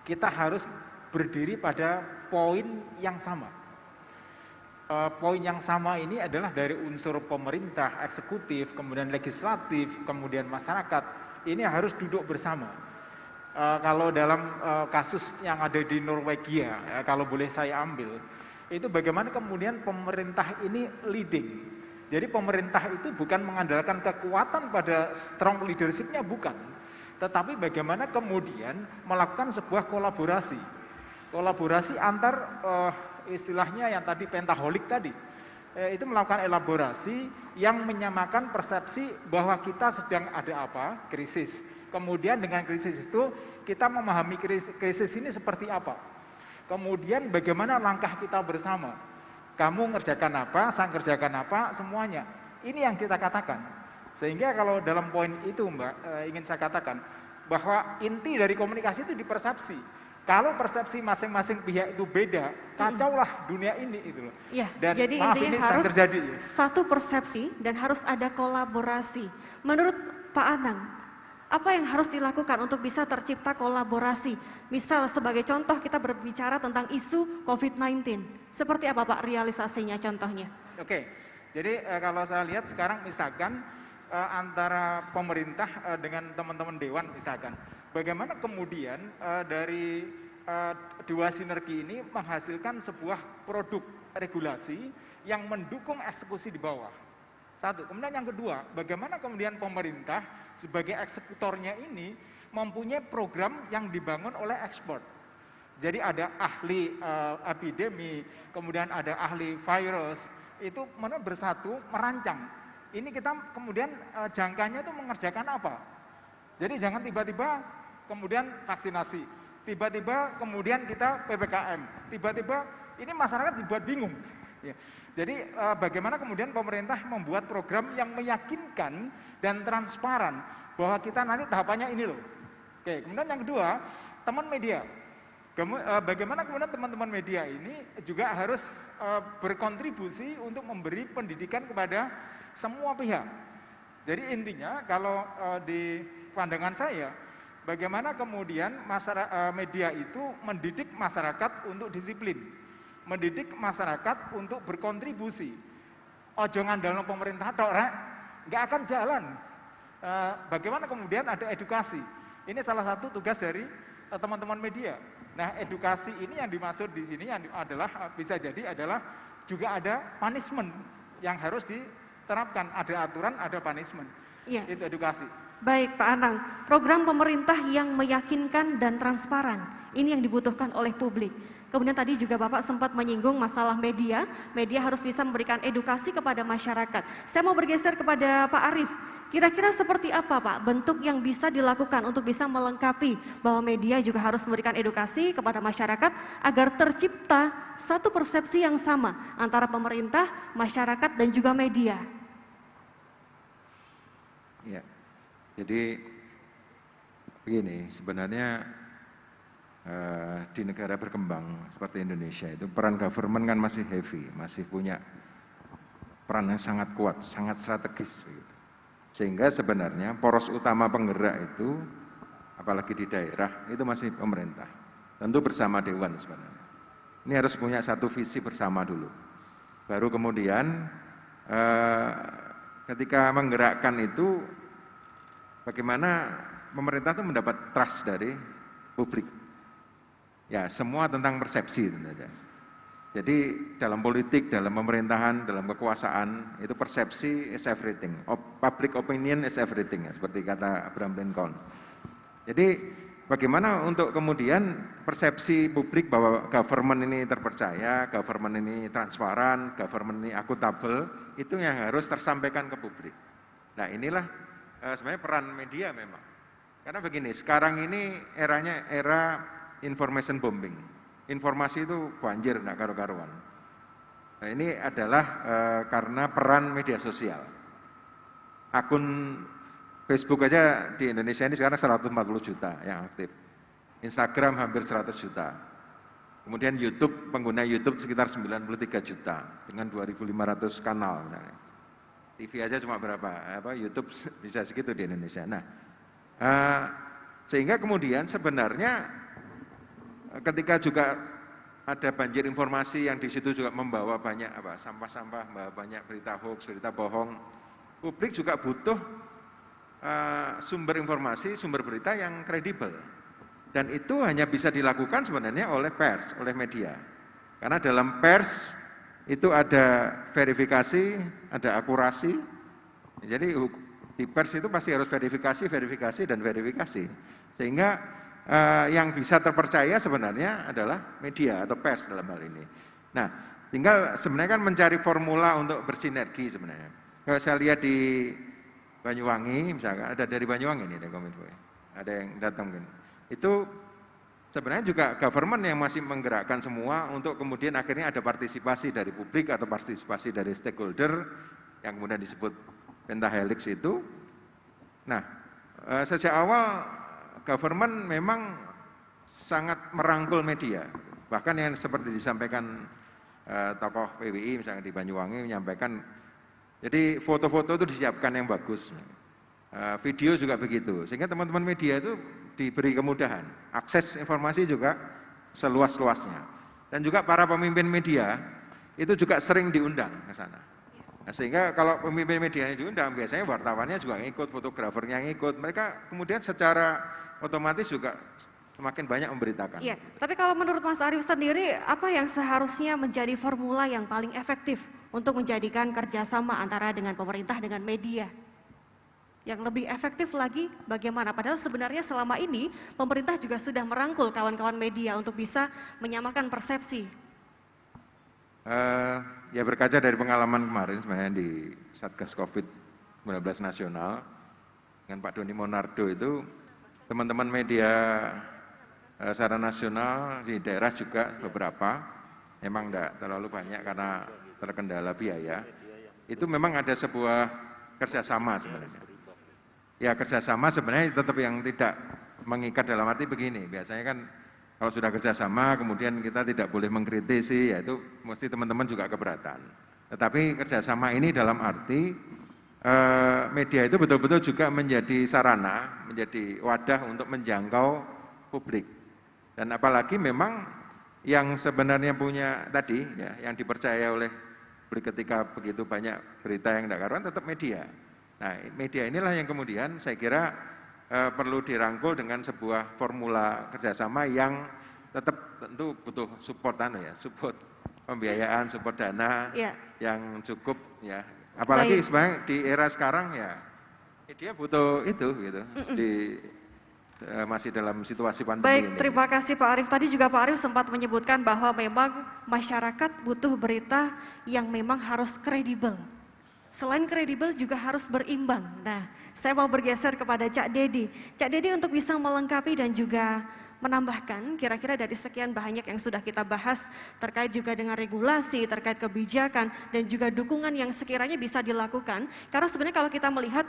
S6: kita harus berdiri pada poin yang sama. Poin yang sama ini adalah dari unsur pemerintah, eksekutif, kemudian legislatif, kemudian masyarakat. Ini harus duduk bersama. Kalau dalam kasus yang ada di Norwegia, kalau boleh saya ambil, itu bagaimana kemudian pemerintah ini leading. Jadi pemerintah itu bukan mengandalkan kekuatan pada strong leadership-nya, bukan. Tetapi bagaimana kemudian melakukan sebuah kolaborasi. Kolaborasi antar istilahnya yang tadi pentaholik tadi. Itu melakukan elaborasi yang menyamakan persepsi bahwa kita sedang ada apa? Krisis. Kemudian dengan krisis itu kita memahami krisis ini seperti apa. Kemudian bagaimana langkah kita bersama. Kamu ngerjakan apa, saya ngerjakan apa, semuanya. Ini yang kita katakan. Sehingga kalau dalam poin itu Mbak, ingin saya katakan bahwa inti dari komunikasi itu di persepsi. Kalau persepsi masing-masing pihak itu beda, kacaulah dunia ini itu loh.
S3: Ya,
S6: dan
S3: jadi
S6: maaf,
S3: intinya
S6: ini
S3: harus
S6: terjadi, ya.
S3: satu persepsi dan harus ada kolaborasi. Menurut Pak Anang, apa yang harus dilakukan untuk bisa tercipta kolaborasi? Misal sebagai contoh kita berbicara tentang isu COVID-19. Seperti apa Pak realisasinya contohnya?
S6: Oke, jadi kalau saya lihat sekarang misalkan antara pemerintah dengan teman-teman dewan misalkan. Bagaimana kemudian dari dua sinergi ini menghasilkan sebuah produk regulasi yang mendukung eksekusi di bawah. Satu, kemudian yang kedua, bagaimana kemudian pemerintah sebagai eksekutornya ini mempunyai program yang dibangun oleh ekspor. Jadi ada ahli epidemi, kemudian ada ahli virus, itu mana bersatu merancang. Ini kita kemudian jangkanya itu mengerjakan apa? Jadi jangan tiba-tiba kemudian vaksinasi, tiba-tiba kemudian kita PPKM, tiba-tiba ini masyarakat dibuat bingung. Ya. Jadi bagaimana kemudian pemerintah membuat program yang meyakinkan dan transparan bahwa kita nanti tahapannya ini loh. Oke, kemudian yang kedua, teman media. Bagaimana kemudian teman-teman media ini juga harus berkontribusi untuk memberi pendidikan kepada semua pihak. Jadi intinya kalau di pandangan saya, bagaimana kemudian media itu mendidik masyarakat untuk disiplin, mendidik masyarakat untuk berkontribusi. Ojo ngandalno pemerintah tok rek, nggak akan jalan. Bagaimana kemudian ada edukasi? Ini salah satu tugas dari teman-teman media. Nah, edukasi ini yang dimaksud di sini yang adalah bisa jadi adalah juga ada punishment yang harus diterapkan, ada aturan, ada punishment.
S3: Ya.
S6: Itu edukasi.
S3: Baik Pak Anang, program pemerintah yang meyakinkan dan transparan, ini yang dibutuhkan oleh publik. Kemudian tadi juga Bapak sempat menyinggung masalah media harus bisa memberikan edukasi kepada masyarakat. Saya mau bergeser kepada Pak Arief, kira-kira seperti apa Pak bentuk yang bisa dilakukan untuk bisa melengkapi bahwa media juga harus memberikan edukasi kepada masyarakat agar tercipta satu persepsi yang sama antara pemerintah, masyarakat, dan juga media?
S5: Ya, jadi begini, sebenarnya di negara berkembang seperti Indonesia itu peran government kan masih heavy, masih punya peran yang sangat kuat, sangat strategis begitu. Sehingga sebenarnya poros utama penggerak itu apalagi di daerah itu masih pemerintah. Tentu bersama dewan sebenarnya. Ini harus punya satu visi bersama dulu. Baru kemudian ketika menggerakkan itu bagaimana pemerintah itu mendapat trust dari publik. Ya, semua tentang persepsi tentu saja. Jadi dalam politik, dalam pemerintahan, dalam kekuasaan itu persepsi is everything. Public opinion is everything, seperti kata Abraham Lincoln. Jadi bagaimana untuk kemudian persepsi publik bahwa government ini terpercaya, government ini transparan, government ini akuntabel, itu yang harus tersampaikan ke publik. Nah inilah sebenarnya peran media memang. Karena begini, sekarang ini eranya era information bombing. Informasi itu banjir, nggak karu-karuan. Nah ini adalah karena peran media sosial. Akun Facebook aja di Indonesia ini sekarang 140 juta yang aktif. Instagram hampir 100 juta. Kemudian YouTube, pengguna YouTube sekitar 93 juta dengan 2.500 kanal. Nah, TV aja cuma berapa? YouTube bisa segitu di Indonesia. Nah, sehingga kemudian sebenarnya ketika juga ada banjir informasi yang di situ juga membawa banyak sampah-sampah, membawa banyak berita hoax, berita bohong, publik juga butuh sumber informasi, sumber berita yang kredibel. Dan itu hanya bisa dilakukan sebenarnya oleh pers, oleh media. Karena dalam pers itu ada verifikasi, ada akurasi. Jadi di pers itu pasti harus verifikasi, dan verifikasi. Sehingga yang bisa terpercaya sebenarnya adalah media atau pers dalam hal ini. Nah, tinggal sebenarnya kan mencari formula untuk bersinergi sebenarnya. Kalau saya lihat di Banyuwangi, misalkan ada dari Banyuwangi ini, ada Kominfo, ada yang datang mungkin. Itu sebenarnya juga government yang masih menggerakkan semua untuk kemudian akhirnya ada partisipasi dari publik atau partisipasi dari stakeholder yang kemudian disebut pentahelix itu. Nah, sejak awal government memang sangat merangkul media. Bahkan yang seperti disampaikan tokoh PWI misalnya di Banyuwangi menyampaikan, jadi foto-foto itu disiapkan yang bagus, video juga begitu, sehingga teman-teman media itu diberi kemudahan, akses informasi juga seluas-luasnya. Dan juga para pemimpin media itu juga sering diundang ke sana. Nah, sehingga kalau pemimpin medianya diundang, biasanya wartawannya juga ngikut, fotografernya ngikut, mereka kemudian secara otomatis juga semakin banyak memberitakan.
S3: Iya, tapi kalau menurut Mas Arief sendiri, apa yang seharusnya menjadi formula yang paling efektif untuk menjadikan kerjasama antara dengan pemerintah dengan media? Yang lebih efektif lagi bagaimana? Padahal sebenarnya selama ini pemerintah juga sudah merangkul kawan-kawan media untuk bisa menyamakan persepsi.
S5: Ya berkaca dari pengalaman kemarin sebenarnya di Satgas COVID-19 Nasional dengan Pak Doni Monardo itu, teman-teman media secara nasional di daerah juga beberapa, memang tidak terlalu banyak karena terkendala biaya, itu memang ada sebuah kerjasama sebenarnya. Ya kerjasama sebenarnya tetap yang tidak mengikat dalam arti begini, biasanya kan kalau sudah kerjasama kemudian kita tidak boleh mengkritisi, ya itu mesti teman-teman juga keberatan. Tetapi kerjasama ini dalam arti media itu betul-betul juga menjadi sarana, menjadi wadah untuk menjangkau publik. Dan apalagi memang yang sebenarnya punya tadi, ya, yang dipercaya oleh publik ketika begitu banyak berita yang tidak karuan tetap media. Nah, media inilah yang kemudian saya kira perlu dirangkul dengan sebuah formula kerjasama yang tetap tentu butuh support support pembiayaan, support dana yang cukup, ya. Apalagi sebenarnya di era sekarang ya media butuh itu gitu. Masih dalam situasi pandemi.
S3: Baik,
S5: ini.
S3: terima kasih Pak Arief. Tadi juga Pak Arief sempat menyebutkan bahwa memang masyarakat butuh berita yang memang harus kredibel. Selain kredibel juga harus berimbang. Nah, saya mau bergeser kepada Cak Dedi. Cak Dedi untuk bisa melengkapi dan juga menambahkan kira-kira dari sekian banyak yang sudah kita bahas terkait juga dengan regulasi, terkait kebijakan dan juga dukungan yang sekiranya bisa dilakukan. Karena sebenarnya kalau kita melihat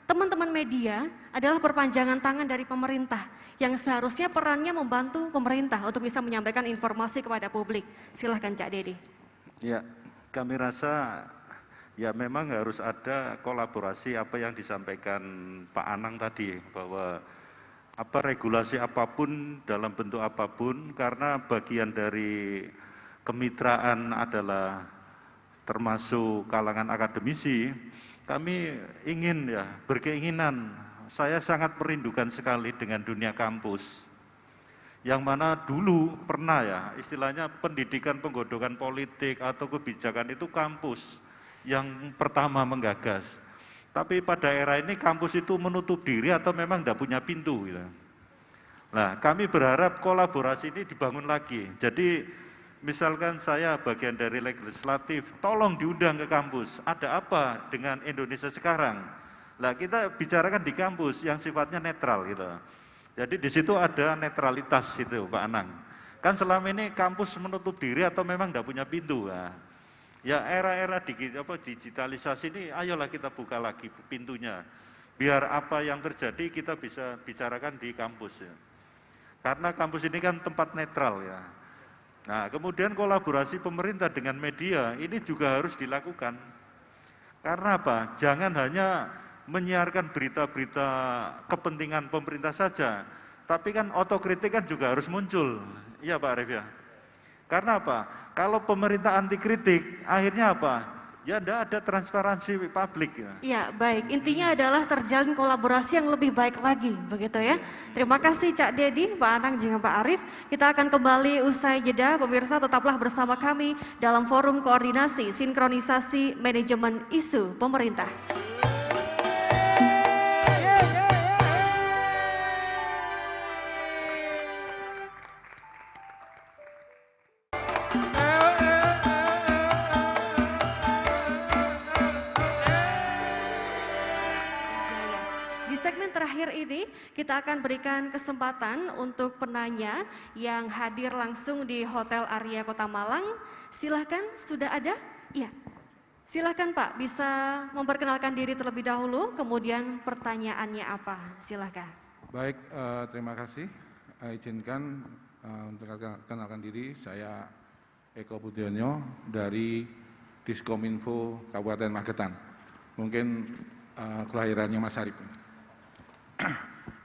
S3: teman-teman media adalah perpanjangan tangan dari pemerintah yang seharusnya perannya membantu pemerintah untuk bisa menyampaikan informasi kepada publik. Silahkan Cak Dedi.
S4: Ya, kami rasa ya memang harus ada kolaborasi apa yang disampaikan Pak Anang tadi, bahwa apa regulasi apapun dalam bentuk apapun, karena bagian dari kemitraan adalah termasuk kalangan akademisi, kami ingin berkeinginan, saya sangat merindukan sekali dengan dunia kampus, yang mana dulu pernah istilahnya pendidikan penggodongan politik atau kebijakan itu kampus yang pertama menggagas. Tapi pada era ini kampus itu menutup diri atau memang tidak punya pintu. Gitu. Nah, kami berharap kolaborasi ini dibangun lagi. Jadi, misalkan saya bagian dari legislatif, tolong diundang ke kampus. Ada apa dengan Indonesia sekarang? Nah, kita bicarakan di kampus yang sifatnya netral gitu. Jadi di situ ada netralitas itu, Pak Anang. Kan selama ini kampus menutup diri atau memang tidak punya pintu. Nah, ya era-era digitalisasi ini, ayolah kita buka lagi pintunya. Biar apa yang terjadi kita bisa bicarakan di kampus ya. Karena kampus ini kan tempat netral ya. Nah, kemudian kolaborasi pemerintah dengan media ini juga harus dilakukan. Karena apa? Jangan hanya menyiarkan berita-berita kepentingan pemerintah saja, tapi kan otokritik kan juga harus muncul. Iya Pak Arif ya. Karena apa? Kalau pemerintah anti kritik, akhirnya apa? Ya tidak ada transparansi publik ya.
S3: Ya, baik. Intinya adalah terjalin kolaborasi yang lebih baik lagi, begitu ya. Terima kasih Cak Dedi, Pak Anang, juga Pak Arif. Kita akan kembali usai jeda. Pemirsa tetaplah bersama kami dalam forum koordinasi sinkronisasi manajemen isu pemerintah. Terakhir ini kita akan berikan kesempatan untuk penanya yang hadir langsung di Hotel Arya Kota Malang. Silahkan, sudah ada? Iya. Silahkan Pak, bisa memperkenalkan diri terlebih dahulu, kemudian pertanyaannya apa? Silahkan.
S1: Baik, terima kasih. Izinkan untuk kenalkan diri, saya Eko Budionyo dari Diskominfo Kabupaten Magetan. Mungkin kelahirannya Mas Arif.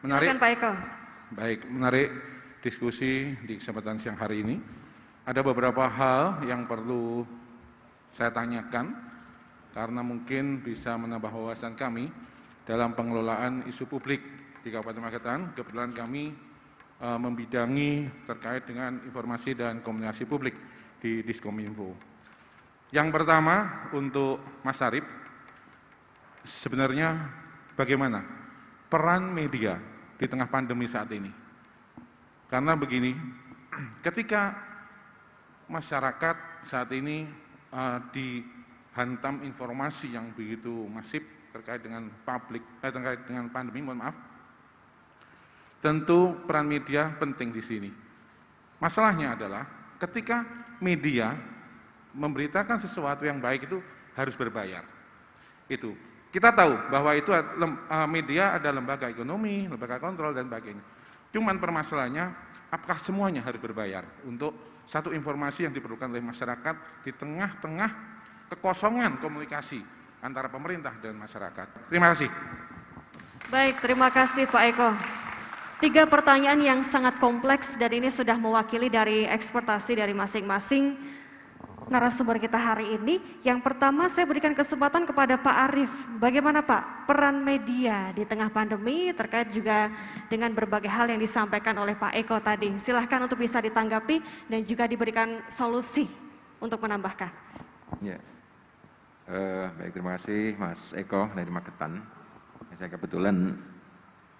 S1: Menarik.
S3: Silakan Pak Eko.
S1: Baik, menarik diskusi di kesempatan siang hari ini. Ada beberapa hal yang perlu saya tanyakan karena mungkin bisa menambah wawasan kami dalam pengelolaan isu publik di Kabupaten Magetan. Kebetulan kami membidangi terkait dengan informasi dan komunikasi publik di Diskominfo. Yang pertama untuk Mas Arif, sebenarnya bagaimana peran media di tengah pandemi saat ini? Karena begini, ketika masyarakat saat ini dihantam informasi yang begitu masif terkait dengan terkait dengan pandemi, mohon maaf, tentu peran media penting di sini. Masalahnya adalah ketika media memberitakan sesuatu yang baik itu harus berbayar. Itu kita tahu bahwa itu media ada lembaga ekonomi, lembaga kontrol dan sebagainya. Cuman permasalahannya, apakah semuanya harus berbayar untuk satu informasi yang diperlukan oleh masyarakat di tengah-tengah kekosongan komunikasi antara pemerintah dan masyarakat. Terima kasih.
S3: Baik, terima kasih Pak Eko. 3 pertanyaan yang sangat kompleks dan ini sudah mewakili dari ekspektasi dari masing-masing narasumber kita hari ini. Yang pertama saya berikan kesempatan kepada Pak Arif. Bagaimana Pak peran media di tengah pandemi terkait juga dengan berbagai hal yang disampaikan oleh Pak Eko tadi. Silahkan untuk bisa ditanggapi dan juga diberikan solusi untuk menambahkan.
S5: Ya. Baik, terima kasih Mas Eko dari Magetan. Saya kebetulan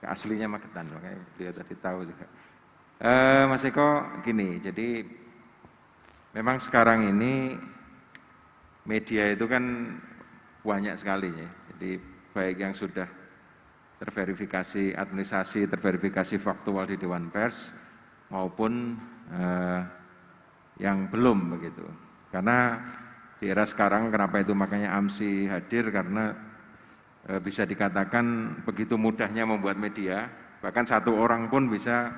S5: aslinya Magetan, makanya beliau tadi tahu juga. Mas Eko gini, jadi memang sekarang ini media itu kan banyak sekali ya. Jadi baik yang sudah terverifikasi administrasi, terverifikasi faktual di Dewan Pers maupun yang belum begitu. Karena di era sekarang kenapa itu makanya AMSI hadir karena bisa dikatakan begitu mudahnya membuat media, bahkan satu orang pun bisa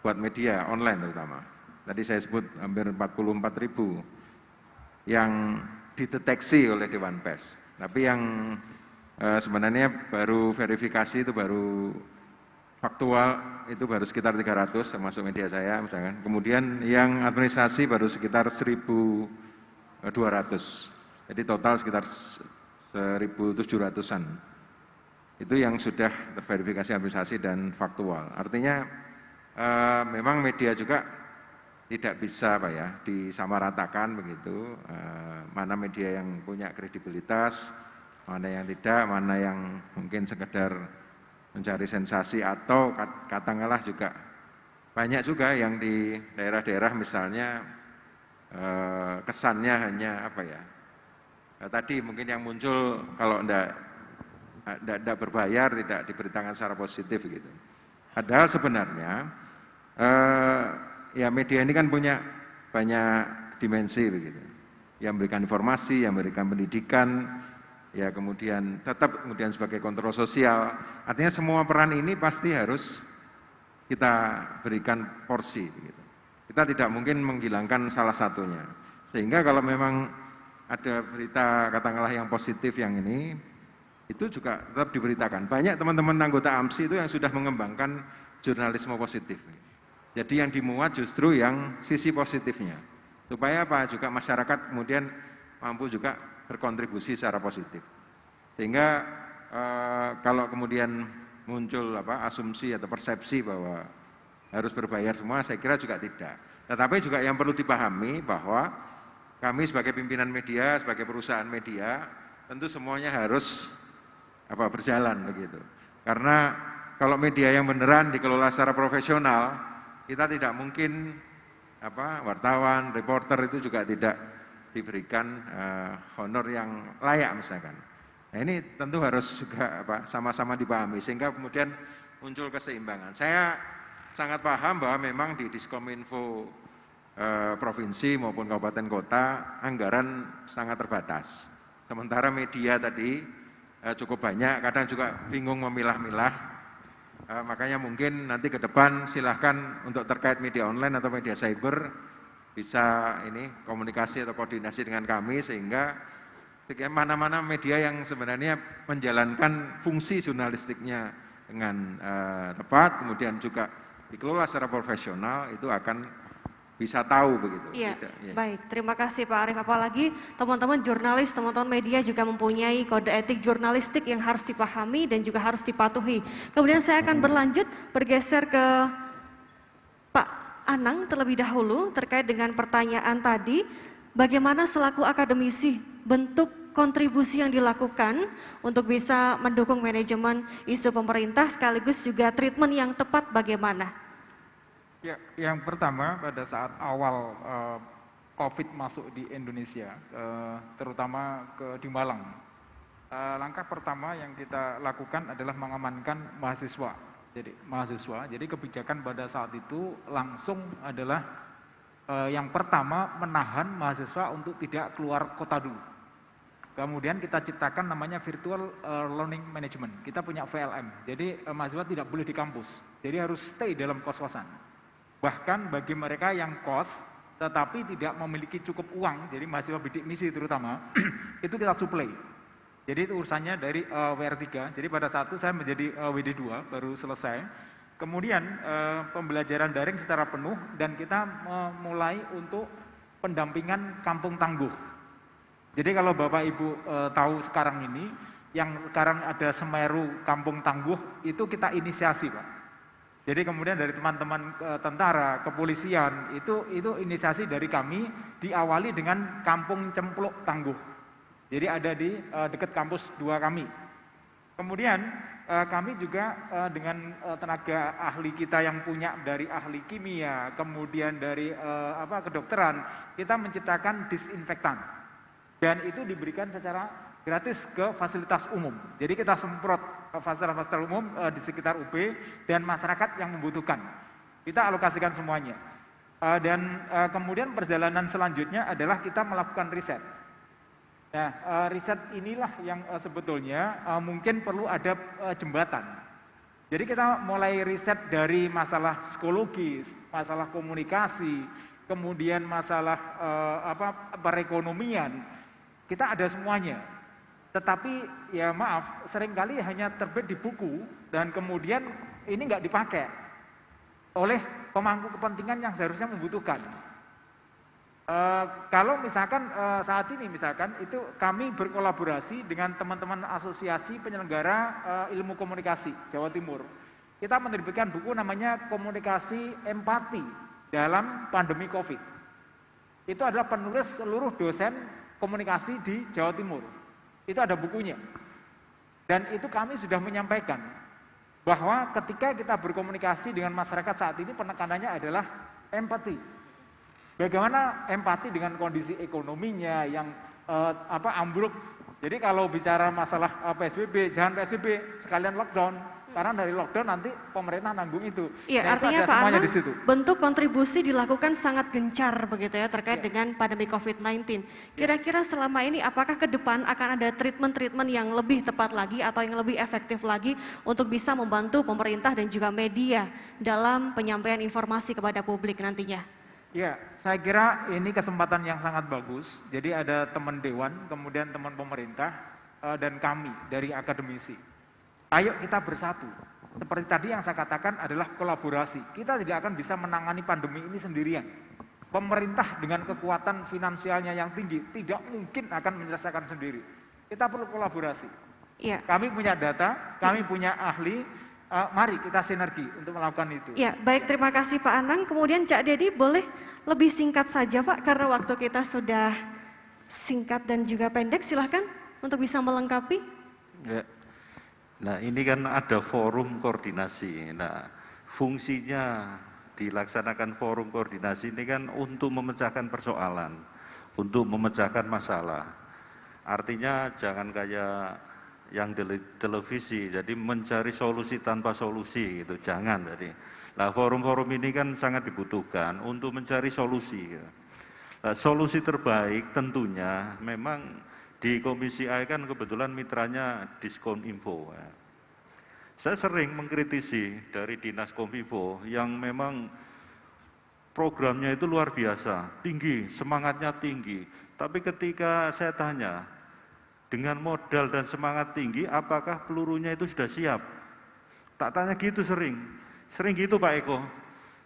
S5: buat media online terutama. Tadi saya sebut hampir 44.000 yang dideteksi oleh Dewan Pers. Tapi yang sebenarnya baru verifikasi itu baru faktual itu baru sekitar 300 termasuk media saya misalkan. Kemudian yang administrasi baru sekitar 1.200. Jadi total sekitar 1.700-an. Itu yang sudah terverifikasi administrasi dan faktual. Artinya memang media juga tidak bisa disamaratakan begitu, mana media yang punya kredibilitas, mana yang tidak, mana yang mungkin sekedar mencari sensasi atau katakanlah juga banyak juga yang di daerah-daerah misalnya kesannya hanya apa ya, tadi mungkin yang muncul kalau tidak berbayar, tidak diberitakan secara positif gitu. Padahal sebenarnya ya media ini kan punya banyak dimensi begitu. Yang memberikan informasi, yang memberikan pendidikan, ya kemudian tetap kemudian sebagai kontrol sosial. Artinya semua peran ini pasti harus kita berikan porsi begitu. Kita tidak mungkin menghilangkan salah satunya. Sehingga kalau memang ada berita katakanlah yang positif yang ini, itu juga tetap diberitakan. Banyak teman-teman anggota AMSI itu yang sudah mengembangkan jurnalisme positif. Jadi yang dimuat justru yang sisi positifnya. Supaya apa? Juga masyarakat kemudian mampu juga berkontribusi secara positif. Sehingga kalau kemudian muncul asumsi atau persepsi bahwa harus berbayar semua, saya kira juga tidak. Tetapi juga yang perlu dipahami bahwa kami sebagai pimpinan media, sebagai perusahaan media, tentu semuanya harus berjalan begitu. Karena kalau media yang beneran dikelola secara profesional, kita tidak mungkin wartawan, reporter itu juga tidak diberikan honor yang layak misalkan. Nah ini tentu harus juga sama-sama dipahami sehingga kemudian muncul keseimbangan. Saya sangat paham bahwa memang di Diskominfo provinsi maupun kabupaten kota anggaran sangat terbatas. Sementara media tadi cukup banyak, kadang juga bingung memilah-milah. Makanya mungkin nanti ke depan silahkan untuk terkait media online atau media cyber bisa ini komunikasi atau koordinasi dengan kami sehingga mana-mana media yang sebenarnya menjalankan fungsi jurnalistiknya dengan tepat, kemudian juga dikelola secara profesional itu akan bisa tahu begitu.
S3: Iya, baik. Terima kasih Pak Arief. Apalagi teman-teman jurnalis, teman-teman media juga mempunyai kode etik jurnalistik yang harus dipahami dan juga harus dipatuhi. Kemudian saya akan berlanjut bergeser ke Pak Anang terlebih dahulu terkait dengan pertanyaan tadi. Bagaimana selaku akademisi bentuk kontribusi yang dilakukan untuk bisa mendukung manajemen isu pemerintah sekaligus juga treatment yang tepat bagaimana?
S6: Ya, yang pertama pada saat awal COVID masuk di Indonesia, terutama di Malang, langkah pertama yang kita lakukan adalah mengamankan mahasiswa. Jadi kebijakan pada saat itu langsung adalah yang pertama menahan mahasiswa untuk tidak keluar kota dulu. Kemudian kita ciptakan namanya Virtual Learning Management. Kita punya VLM. Jadi mahasiswa tidak boleh di kampus. Jadi harus stay dalam kos-kosan. Bahkan bagi mereka yang kos tetapi tidak memiliki cukup uang, jadi mahasiswa bidik misi terutama, itu kita suplai. Jadi itu urusannya dari WR3. Jadi pada saat itu saya menjadi WD2 baru selesai. Kemudian pembelajaran daring secara penuh dan kita mulai untuk pendampingan kampung tangguh. Jadi kalau Bapak Ibu tahu sekarang ini, yang sekarang ada Semeru Kampung Tangguh, itu kita inisiasi Pak. Jadi kemudian dari teman-teman tentara, kepolisian, itu inisiasi dari kami diawali dengan Kampung Cempluk Tangguh. Jadi ada di dekat kampus 2 kami. Kemudian kami juga dengan tenaga ahli kita yang punya dari ahli kimia, kemudian dari kedokteran, kita menciptakan disinfektan. Dan itu diberikan secara gratis ke fasilitas umum. Jadi kita semprot fasilitas umum di sekitar UB dan masyarakat yang membutuhkan. Kita alokasikan semuanya. Dan kemudian perjalanan selanjutnya adalah kita melakukan riset. Nah, riset inilah yang sebetulnya mungkin perlu ada jembatan. Jadi kita mulai riset dari masalah psikologis, masalah komunikasi, kemudian masalah perekonomian. Kita ada semuanya. Tetapi ya maaf, seringkali hanya terbit di buku dan kemudian ini nggak dipakai oleh pemangku kepentingan yang seharusnya membutuhkan. Kalau misalkan saat ini misalkan itu kami berkolaborasi dengan teman-teman asosiasi penyelenggara ilmu komunikasi Jawa Timur. Kita menerbitkan buku namanya Komunikasi Empati dalam Pandemi COVID. Itu adalah penulis seluruh dosen komunikasi di Jawa Timur. Itu ada bukunya. Dan itu kami sudah menyampaikan bahwa ketika kita berkomunikasi dengan masyarakat saat ini penekanannya adalah empati. Bagaimana empati dengan kondisi ekonominya yang ambruk. Jadi kalau bicara masalah PSBB, jangan PSBB, sekalian lockdown. Karena dari lockdown nanti pemerintah nanggung itu.
S3: Iya,
S6: Dan
S3: artinya
S6: itu ada
S3: Pak
S6: semuanya
S3: Anang,
S6: di situ.
S3: bentuk kontribusi dilakukan sangat gencar begitu ya terkait dengan pandemi COVID-19. Kira-kira selama ini apakah ke depan akan ada treatment-treatment yang lebih tepat lagi atau yang lebih efektif lagi untuk bisa membantu pemerintah dan juga media dalam penyampaian informasi kepada publik nantinya?
S6: Ya, saya kira ini kesempatan yang sangat bagus. Jadi ada teman dewan, kemudian teman pemerintah, dan kami dari akademisi. Ayo kita bersatu. Seperti tadi yang saya katakan adalah kolaborasi. Kita tidak akan bisa menangani pandemi ini sendirian. Pemerintah dengan kekuatan finansialnya yang tinggi tidak mungkin akan menyelesaikan sendiri. Kita perlu kolaborasi.
S3: Iya.
S6: Kami punya data, kami punya ahli, mari kita sinergi untuk melakukan itu.
S3: Ya, baik, terima kasih Pak Anang. Kemudian Cak Dedi boleh lebih singkat saja Pak, karena waktu kita sudah singkat dan juga pendek. Silahkan untuk bisa melengkapi.
S4: Ya. Nah ini kan ada forum koordinasi. Nah fungsinya dilaksanakan forum koordinasi ini kan untuk memecahkan persoalan, untuk memecahkan masalah. Artinya jangan kayak yang di televisi, jadi mencari solusi tanpa solusi gitu, jangan. Jadi, nah forum-forum ini kan sangat dibutuhkan untuk mencari solusi. Nah, solusi terbaik tentunya memang di Komisi A kan kebetulan mitranya Diskonminfo. Saya sering mengkritisi dari Dinas Kominfo yang memang programnya itu luar biasa, tinggi, semangatnya tinggi. Tapi ketika saya tanya, dengan modal dan semangat tinggi, apakah pelurunya itu sudah siap? Tak tanya gitu sering gitu Pak Eko.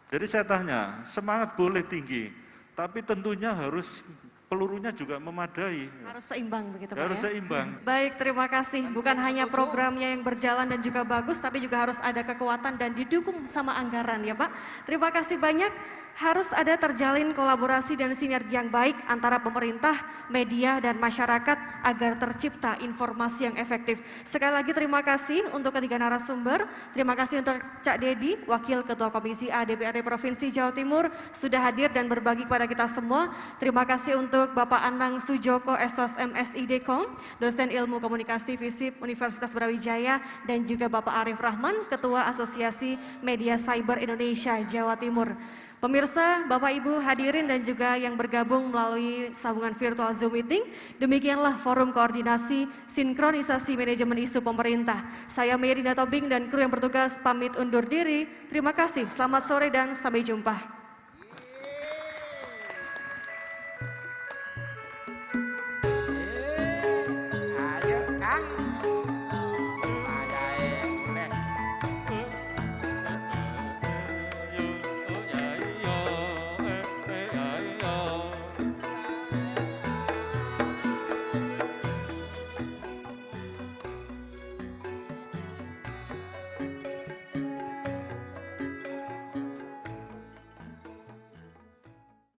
S4: Jadi saya tanya, semangat boleh tinggi, tapi tentunya harus pelurunya juga memadai.
S3: Harus seimbang begitu Pak
S4: Harus
S3: ya?
S4: seimbang.
S3: Baik, terima kasih. Bukan hanya programnya yang berjalan dan juga bagus, tapi juga harus ada kekuatan dan didukung sama anggaran ya Pak. Terima kasih banyak. Harus ada terjalin kolaborasi dan sinergi yang baik antara pemerintah, media, dan masyarakat agar tercipta informasi yang efektif. Sekali lagi terima kasih untuk ketiga narasumber. Terima kasih untuk Cak Dedi, Wakil Ketua Komisi A DPRD Provinsi Jawa Timur, sudah hadir dan berbagi kepada kita semua. Terima kasih untuk Bapak Anang Sujoko, SOS MSI Dekom, dosen ilmu komunikasi FISIP Universitas Brawijaya, dan juga Bapak Arif Rahman, Ketua Asosiasi Media Cyber Indonesia Jawa Timur. Pemirsa, Bapak Ibu hadirin dan juga yang bergabung melalui sambungan virtual Zoom meeting, demikianlah forum koordinasi sinkronisasi manajemen isu pemerintah. Saya Merina Tobing dan kru yang bertugas pamit undur diri. Terima kasih, selamat sore dan sampai jumpa.